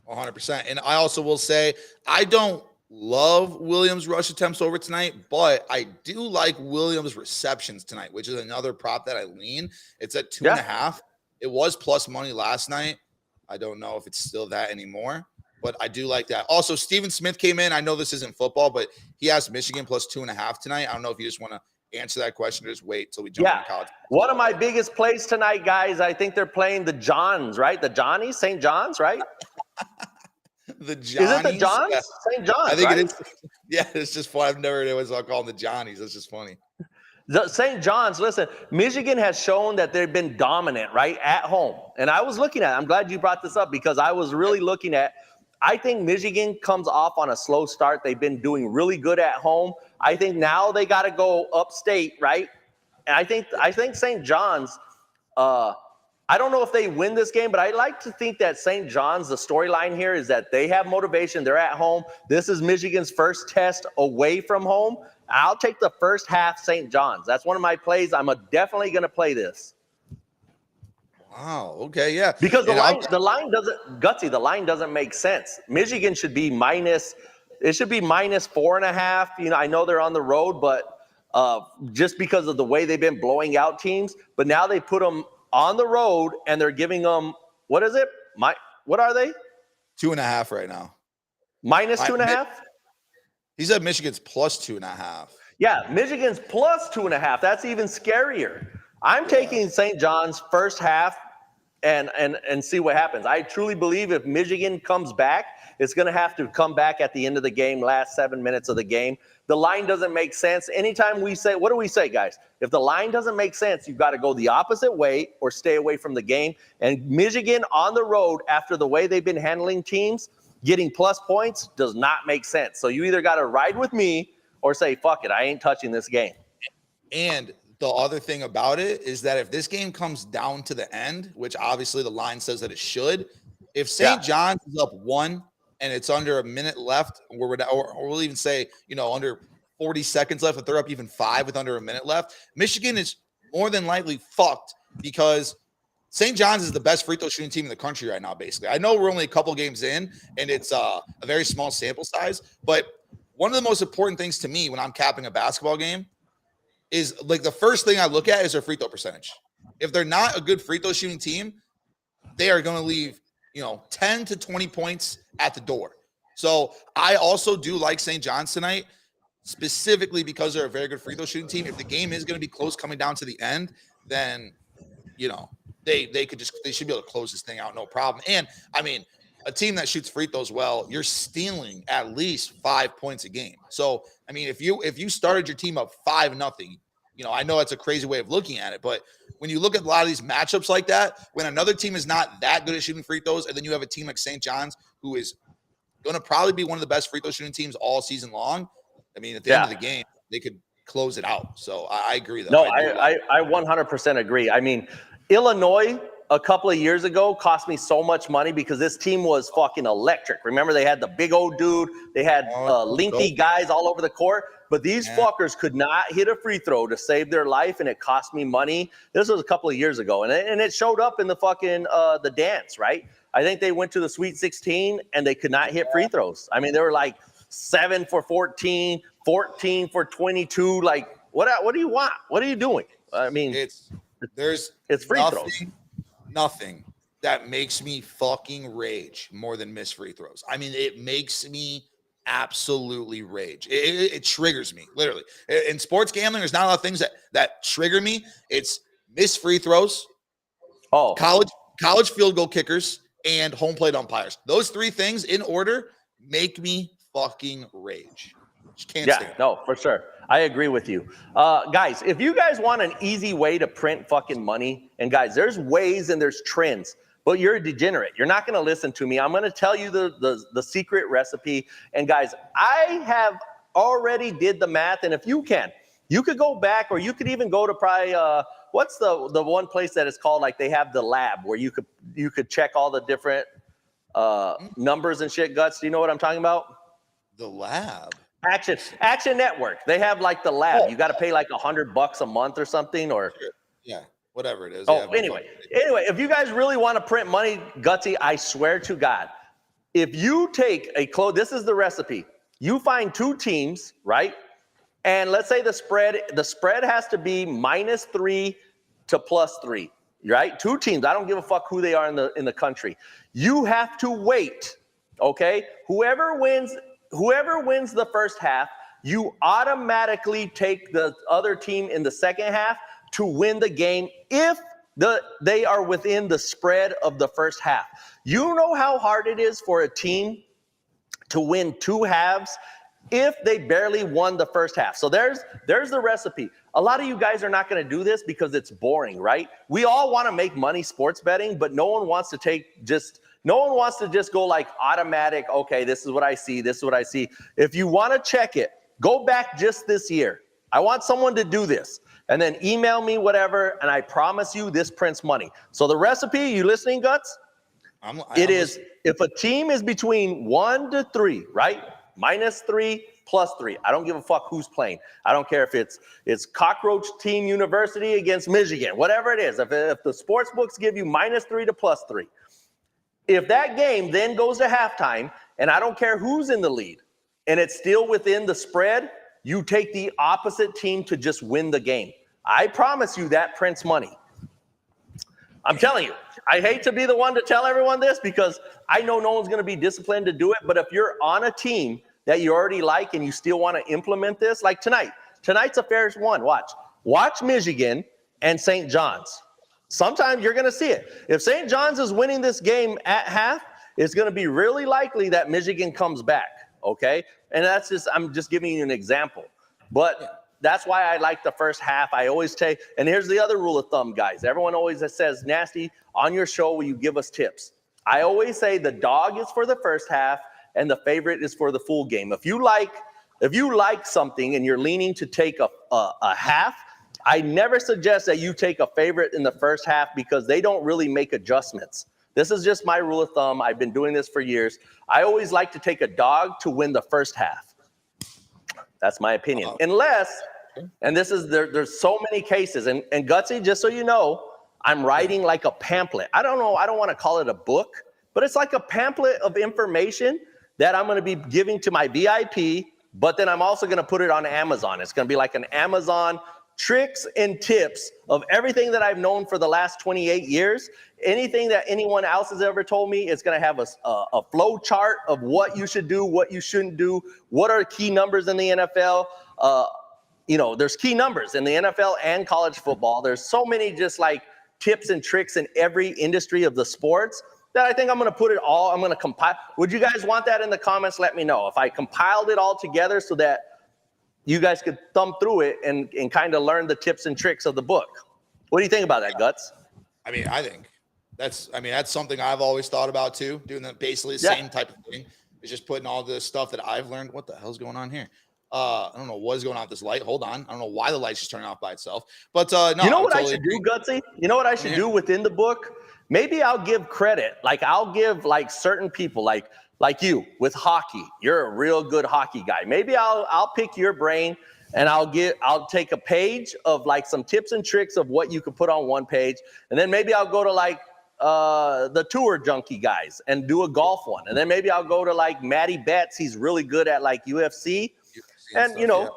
B: 100%. And I also will say, I don't love Williams' rush attempts over tonight, but I do like Williams' receptions tonight, which is another prop that I lean. It's at 2.5. It was plus money last night. I don't know if it's still that anymore, but I do like that. Also, Steven Smith came in. I know this isn't football, but he asked Michigan plus 2.5 tonight. I don't know if you just want to answer that question or just wait till we jump into college.
A: One of my biggest plays tonight, guys, I think they're playing the Johns, right? The Johnnies, St. John's, right?
B: The Johnnies?
A: Is it the Johns? Yeah. St. John's,
B: I think
A: right?
B: it is. Yeah, it's just fun. I've never heard anyone call them the Johnnies. That's just funny.
A: The St. John's, listen, Michigan has shown that they've been dominant, right, at home. And I was looking at it. I'm glad you brought this up because I was really looking at, I think Michigan comes off on a slow start. They've been doing really good at home. I think now they got to go upstate, right? And I think St. John's, I don't know if they win this game, but I like to think that St. John's, the storyline here is that they have motivation. They're at home. This is Michigan's first test away from home. I'll take the first half St. John's. That's one of my plays. I'm definitely going to play this.
B: Wow. Okay. Yeah.
A: Because the line doesn't, Gutsy, the line doesn't make sense. Michigan should be minus 4.5. You know, I know they're on the road, but just because of the way they've been blowing out teams, but now they put them on the road and they're giving them, what is it? What are they?
B: 2.5 right now.
A: Minus 2.5?
B: He said Michigan's plus 2.5.
A: Yeah, Michigan's plus 2.5. That's even scarier. I'm taking St. John's first half and see what happens. I truly believe if Michigan comes back, it's going to have to come back at the end of the game, last 7 minutes of the game. The line doesn't make sense. Anytime we say, what do we say, guys? If the line doesn't make sense, you've got to go the opposite way or stay away from the game. And Michigan on the road, after the way they've been handling teams, getting plus points does not make sense. So you either got to ride with me or say, fuck it, I ain't touching this game.
B: And the other thing about it is that if this game comes down to the end, which obviously the line says that it should, if St. John's is up 1 and it's under a minute left, or we'll even say, under 40 seconds left, if they're up even 5 with under a minute left, Michigan is more than likely fucked because St. John's is the best free throw shooting team in the country right now, basically. I know we're only a couple games in, and it's a very small sample size, but one of the most important things to me when I'm capping a basketball game is, like, the first thing I look at is their free throw percentage. If they're not a good free throw shooting team, they are going to leave, 10 to 20 points at the door. So I also do like St. John's tonight, specifically because they're a very good free throw shooting team. If the game is going to be close coming down to the end, then, they should be able to close this thing out, no problem. And I mean, a team that shoots free throws well, you're stealing at least 5 points a game. So, I mean, if you started your team up 5-0, I know it's a crazy way of looking at it, but when you look at a lot of these matchups like that, when another team is not that good at shooting free throws, and then you have a team like St. John's who is going to probably be one of the best free throw shooting teams all season long, I mean, at the end of the game, they could close it out. So I agree, though.
A: No, I 100% agree. I mean, Illinois a couple of years ago cost me so much money because this team was fucking electric. Remember, they had the big old dude. They had lengthy guys all over the court. But these fuckers could not hit a free throw to save their life, and it cost me money. This was a couple of years ago, and it showed up in the fucking the dance, right? I think they went to the Sweet 16, and they could not hit free throws. I mean, they were like 7 for 14, 14 for 22. Like, what do you want? What are you doing? I mean, it's free throws.
B: Nothing that makes me fucking rage more than missed free throws. I mean, it makes me absolutely rage. It triggers me, literally. In sports gambling, there's not a lot of things that trigger me. It's missed free throws, college field goal kickers, and home plate umpires. Those three things in order make me fucking rage. Just can't stand it.
A: No, for sure. I agree with you. Guys, if you guys want an easy way to print fucking money, and guys, there's ways and there's trends, but you're a degenerate. You're not going to listen to me. I'm going to tell you the secret recipe. And guys, I have already did the math. And if you can, you could go back, or you could even go to probably, what's the one place that is called, like they have the lab where you could check all the different numbers and shit. Guts, do you know what I'm talking about?
B: The lab.
A: Action Network. They have like the lab. You got to pay like $100 a month or something, or
B: whatever it is.
A: Anyway, if you guys really want to print money, Gutsy, I swear to God, if you take this is the recipe. You find two teams, right? And let's say the spread has to be -3 to +3, right? Two teams. I don't give a fuck who they are in the country. You have to wait, okay? Whoever wins the first half, you automatically take the other team in the second half to win the game if they are within the spread of the first half. You know how hard it is for a team to win two halves if they barely won the first half. So there's the recipe. A lot of you guys are not going to do this because it's boring, right? We all want to make money sports betting, but no one wants to just go like automatic, okay, this is what I see, this is what I see. If you want to check it, go back just this year. I want someone to do this. And then email me whatever, and I promise you this prints money. So the recipe, you listening, Guts? It is if a team is between 1 to 3, right? -3, +3. I don't give a fuck who's playing. I don't care if it's Cockroach Team University against Michigan, whatever it is. If the sports books give you -3 to +3. If that game then goes to halftime, and I don't care who's in the lead, and it's still within the spread, you take the opposite team to just win the game. I promise you that prints money. I'm telling you. I hate to be the one to tell everyone this because I know no one's going to be disciplined to do it, but if you're on a team that you already like and you still want to implement this, like tonight's a fair one. Watch Michigan and St. John's. Sometimes you're going to see it. If St. John's is winning this game at half, it's going to be really likely that Michigan comes back, okay? And I'm just giving you an example. But that's why I like the first half. I always take, and here's the other rule of thumb, guys. Everyone always says, Nasty, on your show, will you give us tips? I always say the dog is for the first half and the favorite is for the full game. If you like something and you're leaning to take a half, I never suggest that you take a favorite in the first half because they don't really make adjustments. This is just my rule of thumb. I've been doing this for years. I always like to take a dog to win the first half. That's my opinion. Unless, and this is, there's so many cases, and Gutsy, just so you know, I'm writing like a pamphlet. I don't want to call it a book, but it's like a pamphlet of information that I'm going to be giving to my VIP, but then I'm also going to put it on Amazon. It's going to be like an Amazon tricks and tips of everything that I've known for the last 28 years. Anything that anyone else has ever told me, it's going to have a flow chart of what you should do, what you shouldn't do, what are key numbers in the NFL. There's key numbers in the NFL and college football. There's so many just like tips and tricks in every industry of the sports that I think I'm going to put it all, I'm going to compile. Would you guys want that in the comments? Let me know. If I compiled it all together so that you guys could thumb through it and kind of learn the tips and tricks of the book. What do you think about that, Guts?
B: I think that's something I've always thought about too, doing basically the same type of thing. It's just putting all this stuff that I've learned. What the hell's going on here? I don't know what is going on with this light. Hold on. I don't know why the light's just turning off by itself. But no,
A: you know what I should do, Gutsy? You know what I should do within the book? maybe I'll give credit. Like I'll give like certain people, like you with hockey. You're a real good hockey guy. Maybe I'll pick your brain and I'll take a page of like some tips and tricks of what you could put on one page, and then maybe I'll go to like the tour junkie guys and do a golf one, and then maybe I'll go to like Matty Betts. He's really good at like UFC and stuff,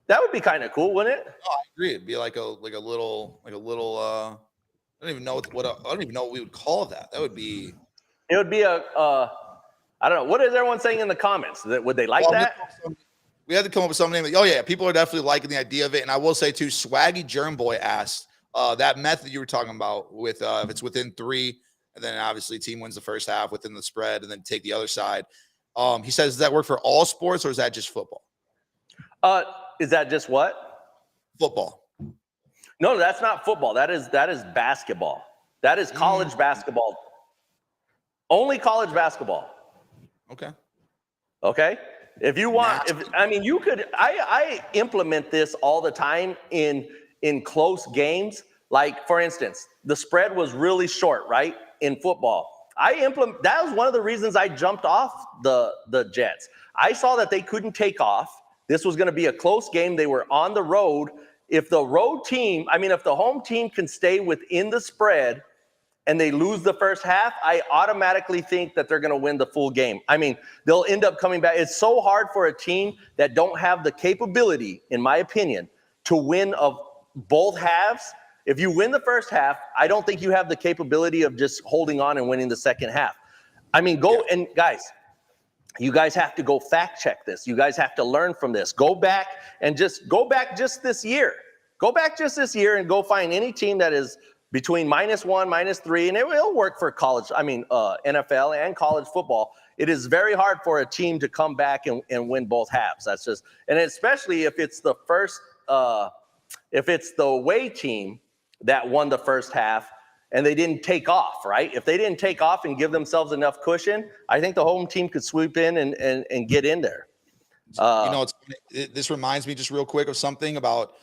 A: that would be kind of cool, wouldn't it?
B: Oh, I agree. It'd be like a little I don't even know what we would call that. It would be
A: I don't know. What is everyone saying in the comments? Would they like that?
B: We had to come up with some name. Oh yeah, people are definitely liking the idea of it. And I will say too, Swaggy Germ Boy asked that method you were talking about with if it's within 3, and then obviously team wins the first half within the spread, and then take the other side. He says, does that work for all sports, or is that just football?
A: Is that just what?
B: Football.
A: No, that's not football. That is basketball. That is college basketball. Only college basketball. Okay. If you want, you could. I implement this all the time in close games. Like for instance, the spread was really short, right? In football, that was one of the reasons I jumped off the Jets. I saw that they couldn't take off. This was going to be a close game. They were on the road. If the home team can stay within the spread and they lose the first half, I automatically think that they're going to win the full game. They'll end up coming back. It's so hard for a team that don't have the capability, in my opinion, to win of both halves. If you win the first half, I don't think you have the capability of just holding on and winning the second half. And guys, you guys have to go fact check this. You guys have to learn from this. Go back just this year. Go back just this year and go find any team that is between -1, -3, and it will work for college. NFL and college football. It is very hard for a team to come back and win both halves. That's just, and especially if it's the first, if it's the away team that won the first half and they didn't take off, right? If they didn't take off and give themselves enough cushion, I think the home team could sweep in and get in there.
B: This reminds me just real quick of something about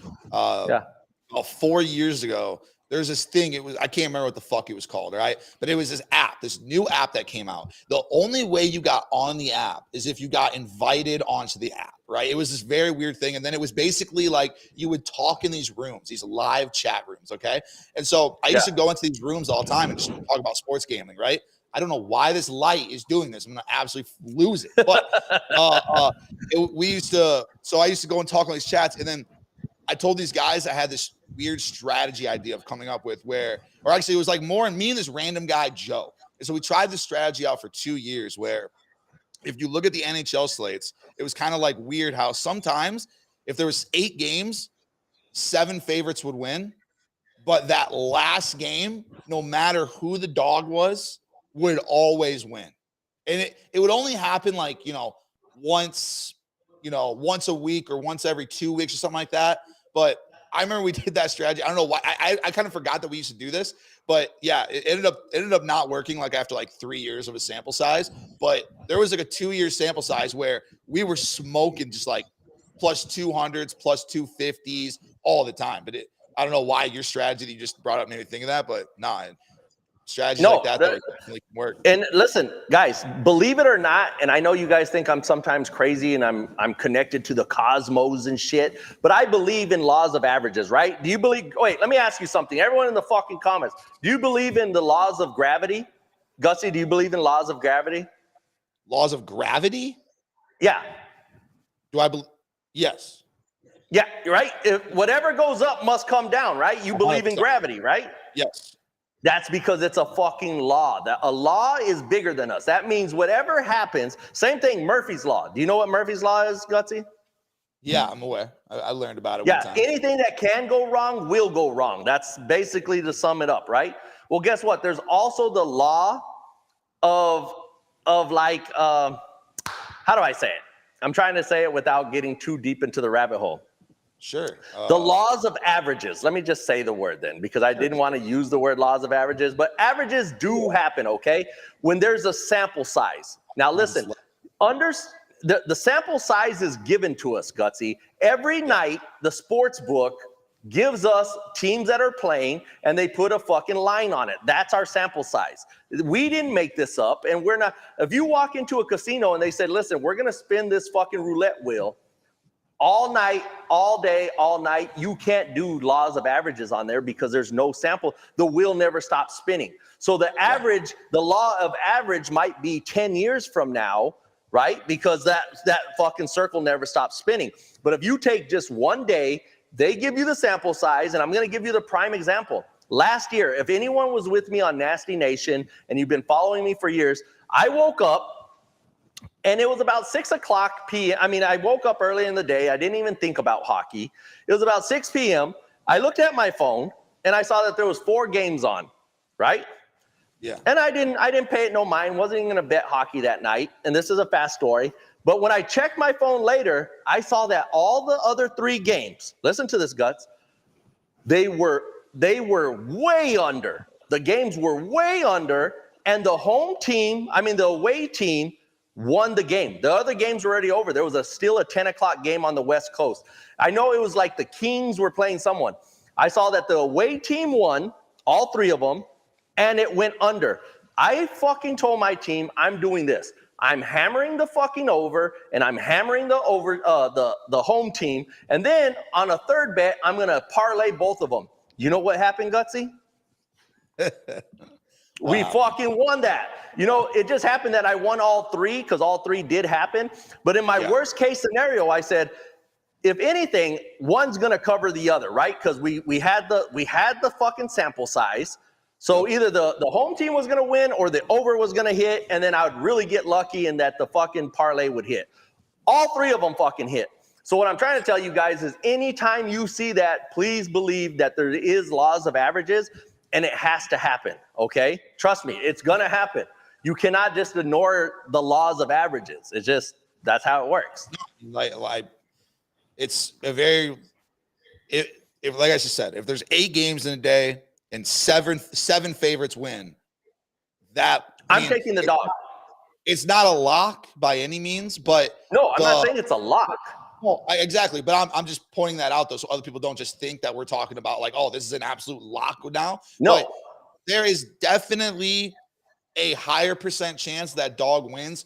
B: 4 years ago. There's this thing, I can't remember what the fuck it was called, right? But it was this new app that came out. The only way you got on the app is if you got invited onto the app, right? It was this very weird thing. And then it was basically like you would talk in these rooms, these live chat rooms, okay? And so I used to go into these rooms all the time and just talk about sports gambling, right? I don't know why this light is doing this. I'm going to absolutely lose it. But I used to go and talk on these chats, and then I told these guys I had this weird strategy idea of coming up with it was like me and this random guy, Joe. And so we tried this strategy out for 2 years where if you look at the NHL slates, it was kind of like weird how sometimes if there was 8 games, 7 favorites would win. But that last game, no matter who the dog was, would always win. And it would only happen once a week or once every 2 weeks or something like that. But I remember we did that strategy. I don't know why. I kind of forgot that we used to do this, but yeah, it ended up not working after 3 years of a sample size. But there was a 2-year sample size where we were smoking just plus 200s, plus 250s all the time. But I don't know why your strategy that you just brought up made me think of that, but strategies like that definitely can work.
A: And listen, guys, believe it or not, and I know you guys think I'm sometimes crazy and I'm connected to the cosmos and shit, but I believe in laws of averages, right? Do you believe? Wait, let me ask you something. Everyone in the fucking comments, do you believe in the laws of gravity? Gutsy, do you believe in laws of gravity?
B: Laws of gravity?
A: Yeah.
B: Do I believe? Yes.
A: Yeah, right? Whatever goes up must come down, right? You believe in gravity, right?
B: Yes.
A: That's because it's a fucking law. That a law is bigger than us. That means whatever happens, same thing, Murphy's Law. Do you know what Murphy's Law is, Gutsy?
B: Yeah, I'm aware. I learned about it one time.
A: Anything that can go wrong will go wrong. That's basically to sum it up, right? Well, guess what? There's also the law of how do I say it? I'm trying to say it without getting too deep into the rabbit hole.
B: Sure.
A: The laws of averages. Let me just say the word then, because I didn't want to use the word laws of averages, but averages do happen, okay? When there's a sample size. Now listen, the sample size is given to us, Gutsy. Every night, the sports book gives us teams that are playing, and they put a fucking line on it. That's our sample size. We didn't make this up, and we're not. If you walk into a casino and they said, listen, we're going to spin this fucking roulette wheel all night, all day, all night, you can't do laws of averages on there because there's no sample. The wheel never stops spinning. So the average, the law of average might be 10 years from now, right? Because that fucking circle never stops spinning. But if you take just one day, they give you the sample size, and I'm going to give you the prime example. Last year, if anyone was with me on Nasty Nation and you've been following me for years, I woke up and it was about 6 o'clock p.m. I mean, I woke up early in the day. I didn't even think about hockey. It was about 6 p.m. I looked at my phone and I saw that there was 4 games on, right?
B: Yeah.
A: And I didn't pay it no mind. Wasn't even going to bet hockey that night. And this is a fast story. But when I checked my phone later, I saw that all the other 3 games, listen to this, Guts, they were way under. The games were way under, and the home team, the away team, won the game. The other games were already over. There was still a 10 o'clock game on the West Coast. I know it was like the Kings were playing someone. I saw that the away team won, all 3 of them, and it went under. I fucking told my team, I'm doing this. I'm hammering the fucking over, and I'm hammering the over, the home team. And then on a third bet, I'm going to parlay both of them. You know what happened, Gutsy? We fucking won that. It just happened that I won all 3 because all 3 did happen. But in my worst case scenario, I said, if anything, one's going to cover the other, right? Because we had the fucking sample size. So either the home team was going to win or the over was going to hit, and then I would really get lucky in that the fucking parlay would hit. All 3 of them fucking hit. So what I'm trying to tell you guys is anytime you see that, please believe that there is laws of averages, and it has to happen, okay? Trust me, it's going to happen. You cannot just ignore the laws of averages. It's just, that's how it works.
B: It's a very, if like I just said, if there's 8 games in a day and seven favorites win,
A: I'm taking the dog.
B: It's not a lock by any means, but
A: no, I'm not saying it's a lock.
B: Well, exactly, but I'm just pointing that out though, so other people don't just think that we're talking about like, oh, this is an absolute lock now.
A: No,
B: but there is definitely a higher % chance that dog wins,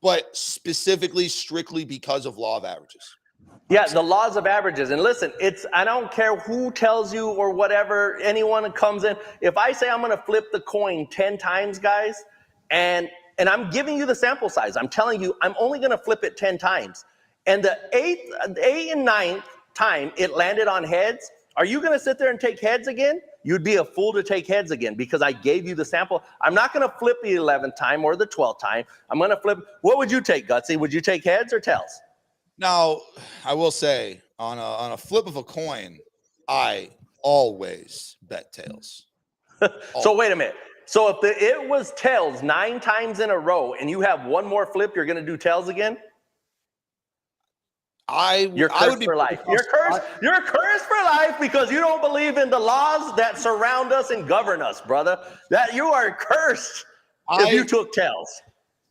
B: but specifically strictly because of law of averages.
A: Yeah, the laws of averages. And listen, I don't care who tells you or whatever, anyone that comes in. If I say I'm going to flip the coin 10 times, guys, and I'm giving you the sample size, I'm telling you I'm only going to flip it 10 times. And the 8th and 9th time it landed on heads, are you going to sit there and take heads again? You'd be a fool to take heads again because I gave you the sample. I'm not going to flip the 11th time or the 12th time. I'm going to flip. What would you take, Gutsy? Would you take heads or tails?
B: Now, I will say on a flip of a coin, I always bet tails.
A: So wait a minute. So if it was tails 9 times in a row and you have one more flip, you're going to do tails again? You're cursed for life. You're cursed for life because you don't believe in the laws that surround us and govern us, brother. That you are cursed if you took tails.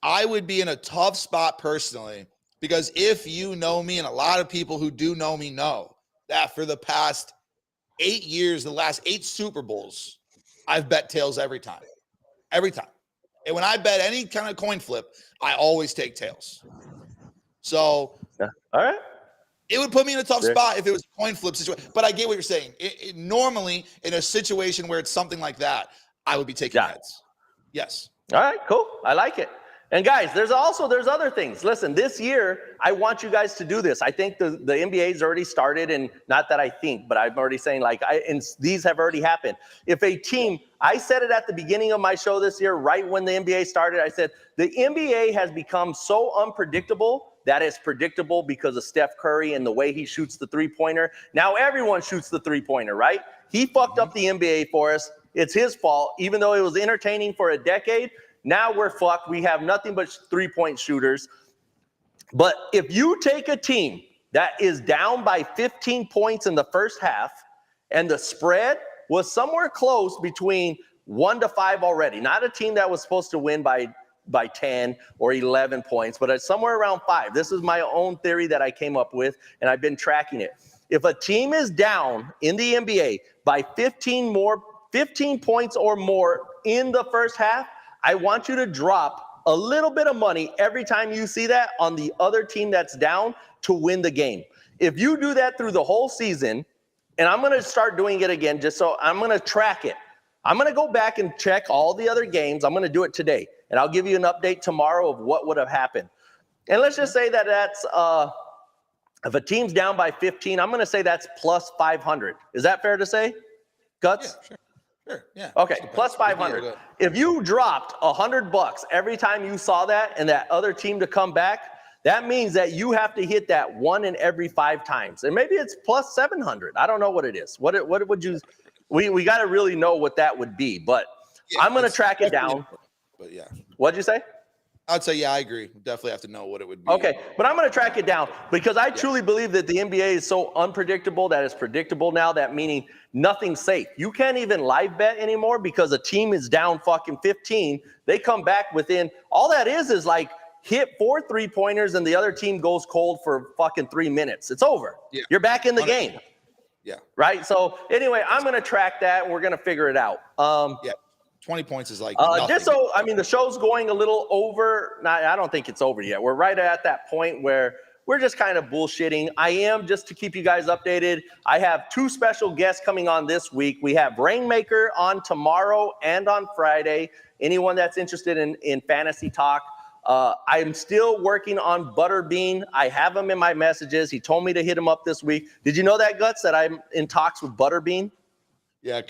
B: I would be in a tough spot personally because if you know me, and a lot of people who do know me know that for the past 8 years, the last 8 Super Bowls, I've bet tails every time. Every time. And when I bet any kind of coin flip, I always take tails. So
A: yeah. All right.
B: It would put me in a tough spot if it was a coin flip situation. But I get what you're saying. Normally, in a situation where it's something like that, I would be taking heads. Yes.
A: All right, cool. I like it. And guys, there's other things. Listen, this year, I want you guys to do this. I think the NBA's already started, and not that I think, but I'm already saying and these have already happened. If a team, I said it at the beginning of my show this year, right when the NBA started, I said, the NBA has become so unpredictable that it's predictable because of Steph Curry and the way he shoots the three-pointer. Now everyone shoots the three-pointer, right? He fucked up the NBA for us. It's his fault, even though it was entertaining for a decade. Now we're fucked. We have nothing but three-point shooters. But if you take a team that is down by 15 points in the first half and the spread was somewhere close between 1 to 5 already, not a team that was supposed to win by 10 or 11 points, but it's somewhere around 5. This is my own theory that I came up with, and I've been tracking it. If a team is down in the NBA by 15 points or more in the first half, I want you to drop a little bit of money every time you see that on the other team that's down to win the game. If you do that through the whole season, and I'm going to start doing it again, just so I'm going to track it. I'm going to go back and check all the other games. I'm going to do it today, and I'll give you an update tomorrow of what would have happened. And let's just say that that's, if a team's down by 15, I'm going to say that's plus 500. Is that fair to say, Guts?
B: Yeah, sure, yeah.
A: Okay, plus 500. If you dropped $100 every time you saw that and that other team to come back, that means that you have to hit that 1 in every 5 times. And maybe it's plus 700. I don't know what it is. What would you, we got to really know what that would be. But yeah, I'm going to track it down.
B: But yeah.
A: What'd you say?
B: I'd say, yeah, I agree. We definitely have to know what it would be.
A: Okay, but I'm going to track it down because I truly believe that the NBA is so unpredictable that it's predictable now, that meaning nothing's safe. You can't even live bet anymore because a team is down fucking 15. They come back within, all that is like hit 4 3-pointers and the other team goes cold for fucking 3 minutes. It's over. Yeah. You're back in the game.
B: Yeah.
A: Right? So anyway, I'm going to track that and we're going to figure it out.
B: Yeah. 20 points is like
A: just so, I mean, the show's going a little over. I don't think it's over yet. We're right at that point where we're just kind of bullshitting. I am, just to keep you guys updated, I have 2 special guests coming on this week. We have Rainmaker on tomorrow and on Friday. Anyone that's interested in fantasy talk. I'm still working on Butterbean. I have him in my messages. He told me to hit him up this week. Did you know that, Guts, that I'm in talks with Butterbean?
B: Yeah,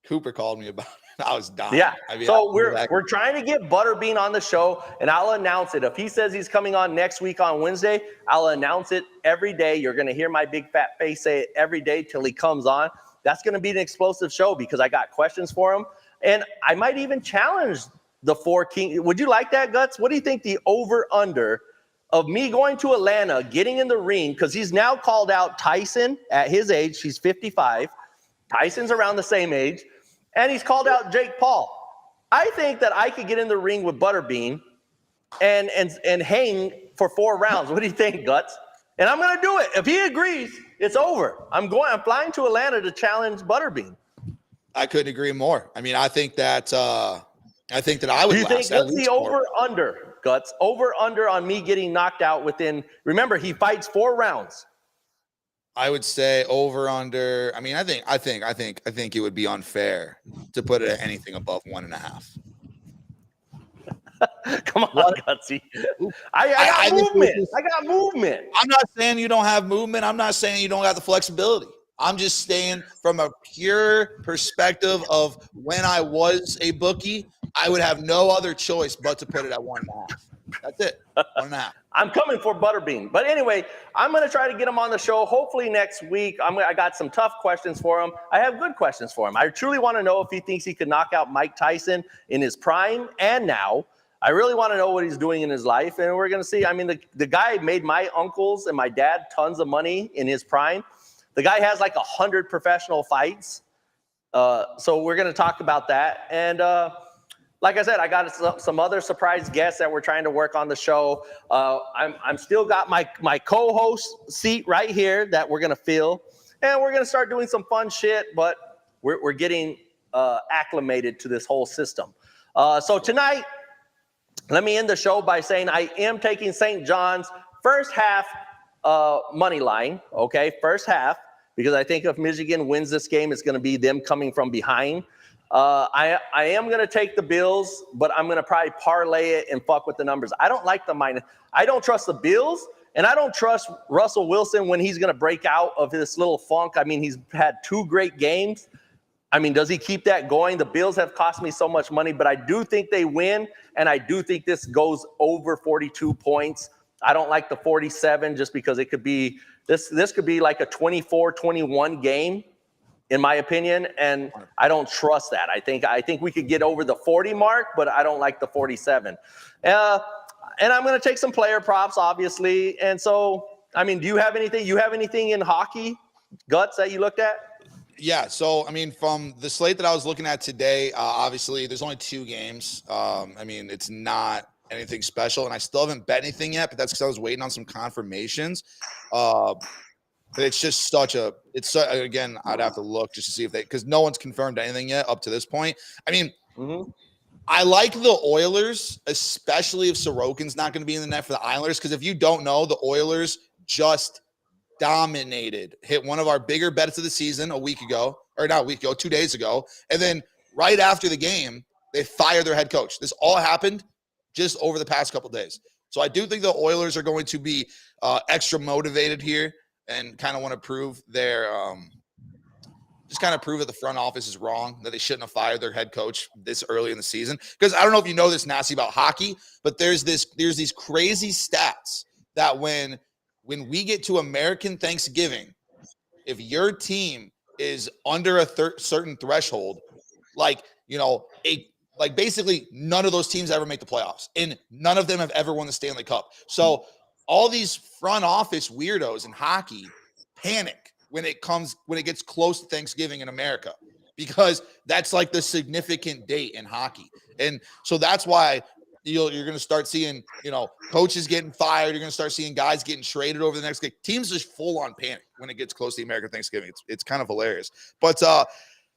B: Cooper called me about it. I was dying.
A: Yeah. I mean, so we're trying to get Butterbean on the show, and I'll announce it. If he says he's coming on next week on Wednesday, I'll announce it every day. You're going to hear my big fat face say it every day till he comes on. That's going to be an explosive show because I got questions for him, and I might even challenge the 4 King. Would you like that, Guts? What do you think the over-under of me going to Atlanta, getting in the ring, because he's now called out Tyson at his age. He's 55. Tyson's around the same age. And he's called out Jake Paul. I think that I could get in the ring with Butterbean and hang for 4 rounds. What do you think, Guts? And I'm going to do it. If he agrees, it's over. I'm flying to Atlanta to challenge Butterbean.
B: I couldn't agree more. I mean, I think that I would.
A: Do you think what's the over/under, Guts? Over/under on me getting knocked out within? Remember, he fights 4 rounds.
B: I would say over under. I mean, I think it would be unfair to put it at anything above 1.5.
A: Come on, Gutsy. I got movement. I got movement.
B: I'm not saying you don't have movement. I'm not saying you don't have the flexibility. I'm just saying from a pure perspective of when I was a bookie, I would have no other choice but to put it at 1.5. That's it. 1.5.
A: I'm coming for Butterbean. But anyway, I'm going to try to get him on the show hopefully next week. I got some tough questions for him. I have good questions for him. I truly want to know if he thinks he could knock out Mike Tyson in his prime and now. I really want to know what he's doing in his life, and we're going to see. I mean, the guy made my uncles and my dad tons of money in his prime. The guy has like 100 professional fights. So we're going to talk about that. And like I said, I got some other surprise guests that we're trying to work on the show. I'm still got my co-host seat right here that we're going to fill. And we're going to start doing some fun shit, but we're getting acclimated to this whole system. So tonight, let me end the show by saying I am taking St. John's first half money line, okay, first half, because I think if Michigan wins this game, it's going to be them coming from behind. I am going to take the Bills, but I'm going to probably parlay it and fuck with the numbers. I don't like the minus. I don't trust the Bills, and I don't trust Russell Wilson when he's going to break out of this little funk. I mean, he's had 2 great games. I mean, does he keep that going? The Bills have cost me so much money, but I do think they win, and I do think this goes over 42 points. I don't like the 47 just because it could be this could be like a 24-21 game, in my opinion, and I don't trust that. I think we could get over the 40 mark, but I don't like the 47. And I'm going to take some player props, obviously. And so, I mean, do you have anything? You have anything in hockey, Guts, that you looked at?
B: Yeah, so, I mean, from the slate that I was looking at today, obviously there's only 2 games. I mean, it's not anything special, and I still haven't bet anything yet, but that's because I was waiting on some confirmations. But it's just such a. Again, I'd have to look just to see if because no one's confirmed anything yet up to this point. I mean, I like the Oilers, especially if Sorokin's not going to be in the net for the Islanders. Because if you don't know, the Oilers just dominated, hit one of our bigger bets of the season a week ago, or not a week ago, 2 days ago. And then right after the game, they fired their head coach. This all happened just over the past couple of days. So I do think the Oilers are going to be extra motivated here and kind of want to prove their just kind of prove that the front office is wrong, that they shouldn't have fired their head coach this early in the season. Because I don't know if you know this, Nasty, about hockey, but there's these crazy stats that when we get to American Thanksgiving, if your team is under a certain threshold, basically none of those teams ever make the playoffs, and none of them have ever won the Stanley Cup. So all these front office weirdos in hockey panic when it gets close to Thanksgiving in America, because that's like the significant date in hockey. And so that's why you're going to start seeing, coaches getting fired. You're going to start seeing guys getting traded over the next game. Teams just full on panic when it gets close to the American Thanksgiving. It's kind of hilarious. But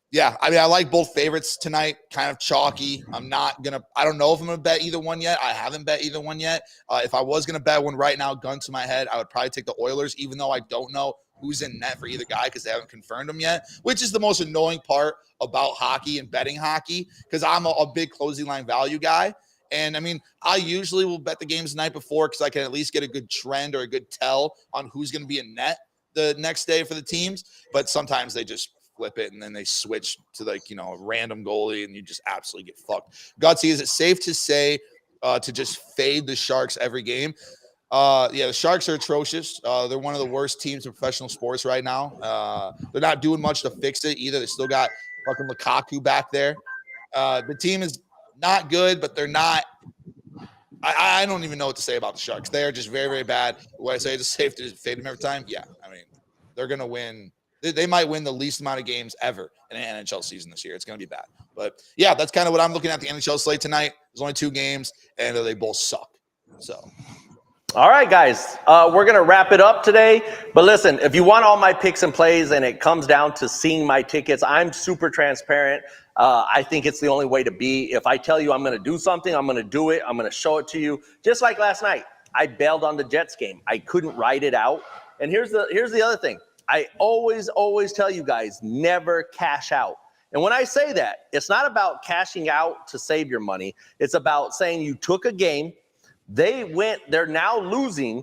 B: yeah, I mean, I like both favorites tonight, kind of chalky. I don't know if I'm going to bet either one yet. I haven't bet either one yet. If I was going to bet one right now, gun to my head, I would probably take the Oilers, even though I don't know who's in net for either guy because they haven't confirmed them yet, which is the most annoying part about hockey and betting hockey, because I'm a big closing line value guy. And I mean, I usually will bet the games the night before because I can at least get a good trend or a good tell on who's going to be in net the next day for the teams. But sometimes they just flip it and then they switch to a random goalie and you just absolutely get fucked. Gutsy, is it safe to say to just fade the Sharks every game? Yeah, the Sharks are atrocious. They're one of the worst teams in professional sports right now. They're not doing much to fix it either. They still got fucking Lukaku back there. The team is not good, but they're not. I don't even know what to say about the Sharks. They are just very, very bad. What I say is safe to fade them every time. Yeah, I mean, they're going to win. They might win the least amount of games ever in an NHL season this year. It's going to be bad. But, yeah, that's kind of what I'm looking at the NHL slate tonight. There's only 2 games, and they both suck. So.
A: All right, guys, we're going to wrap it up today. But listen, if you want all my picks and plays and it comes down to seeing my tickets, I'm super transparent. I think it's the only way to be. If I tell you I'm going to do something, I'm going to do it. I'm going to show it to you. Just like last night, I bailed on the Jets game. I couldn't ride it out. And here's the other thing. I always tell you guys, never cash out. And when I say that, it's not about cashing out to save your money. It's about saying you took a game. They're now losing.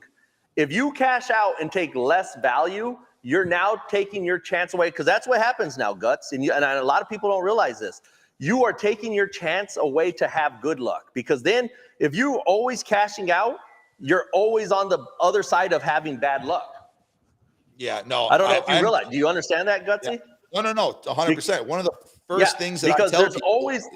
A: If you cash out and take less value, you're now taking your chance away, because that's what happens now, Guts. And a lot of people don't realize this. You are taking your chance away to have good luck, because then if you're always cashing out, you're always on the other side of having bad luck.
B: Yeah, no.
A: I don't know if you realize. Do you understand that, Gutsy?
B: Yeah. No, 100%. One of the first things that I tell
A: there's
B: people,
A: always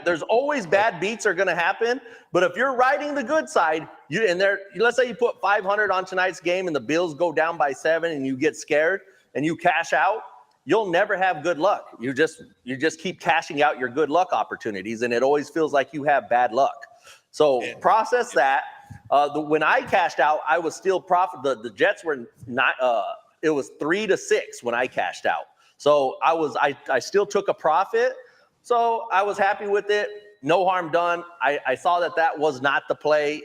A: there's always bad beats are going to happen. But if you're riding the good side, let's say you put 500 on tonight's game and the Bills go down by 7 and you get scared and you cash out, you'll never have good luck. You just keep cashing out your good luck opportunities, and it always feels like you have bad luck. So process that. When I cashed out, I was still profit. The Jets were not. It was 3-6 when I cashed out. So I still took a profit. So I was happy with it. No harm done. I saw that was not the play.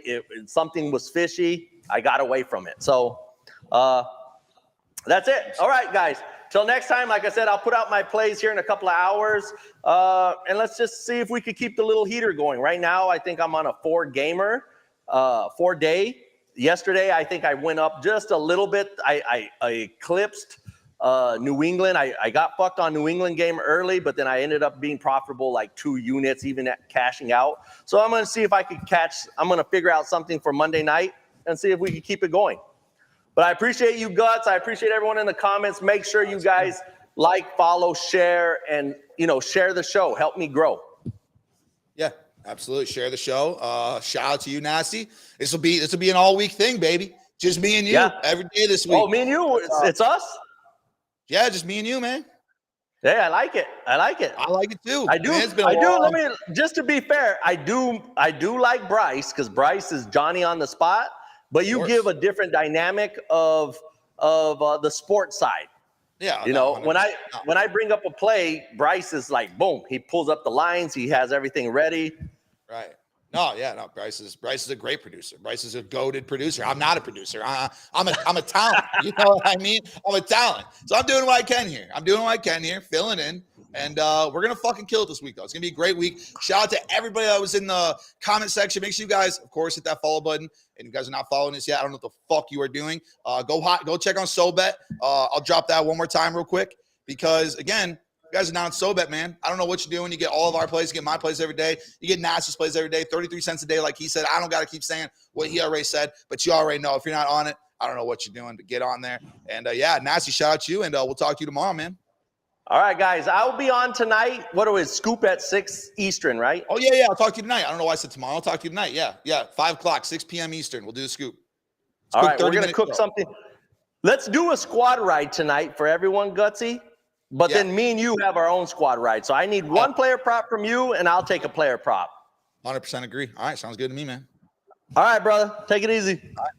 A: Something was fishy. I got away from it. So that's it. All right, guys. Till next time, like I said, I'll put out my plays here in a couple of hours. And let's just see if we could keep the little heater going. Right now, I think I'm on a 4-day. Yesterday, I think I went up just a little bit. I eclipsed New England. I got fucked on New England game early, but then I ended up being profitable like 2 units, even at cashing out. So I'm going to see if I could I'm going to figure out something for Monday night and see if we can keep it going. But I appreciate you, Guts. I appreciate everyone in the comments. Make sure you guys like, follow, share, and share the show. Help me grow. Yeah, absolutely. Share the show. Shout out to you, Nasty. This will be an all-week thing, baby. Just me and you every day this week. Oh, me and you? It's us? Yeah, just me and you, man. Yeah, I like it. I like it too. I do. Man, Let me just to be fair. I do like Bryce, because Bryce is Johnny on the spot. But you give a different dynamic of the sports side.
B: Yeah,
A: You know, when I bring up a play, Bryce is like, boom, he pulls up the lines, he has everything ready.
B: Right. No. Bryce is a great producer. Bryce is a goated producer. I'm not a producer. I'm a talent. You know what I mean? I'm a talent. So I'm doing what I can here. Filling in. And we're gonna fucking kill it this week, though. It's gonna be a great week. Shout out to everybody that was in the comment section. Make sure you guys, of course, hit that follow button. And you guys are not following us yet, I don't know what the fuck you are doing. Go check on SoBet. I'll drop that one more time real quick because again, you guys are not on SoBet, man. I don't know what you're doing. You get all of our plays. You get my plays every day. You get Nasty's plays every day. 33 cents a day, like he said. I don't got to keep saying what he already said, but you already know. If you're not on it, I don't know what you're doing to get on there. And, yeah, Nasty, shout out to you, and we'll talk to you tomorrow, man.
A: All right, guys. I'll be on tonight. What do we scoop at 6 Eastern, right?
B: Oh, yeah. I'll talk to you tonight. I don't know why I said tomorrow. I'll talk to you tonight. Yeah. 5 o'clock, 6 p.m. Eastern. We'll do the scoop.
A: All right, we're going to cook something. Let's do a squad ride tonight for everyone, Gutsy. But then me and you have our own squad ride. So I need one player prop from you, and I'll take a player prop.
B: 100% agree. All right, sounds good to me, man.
A: All right, brother. Take it easy.
B: All right.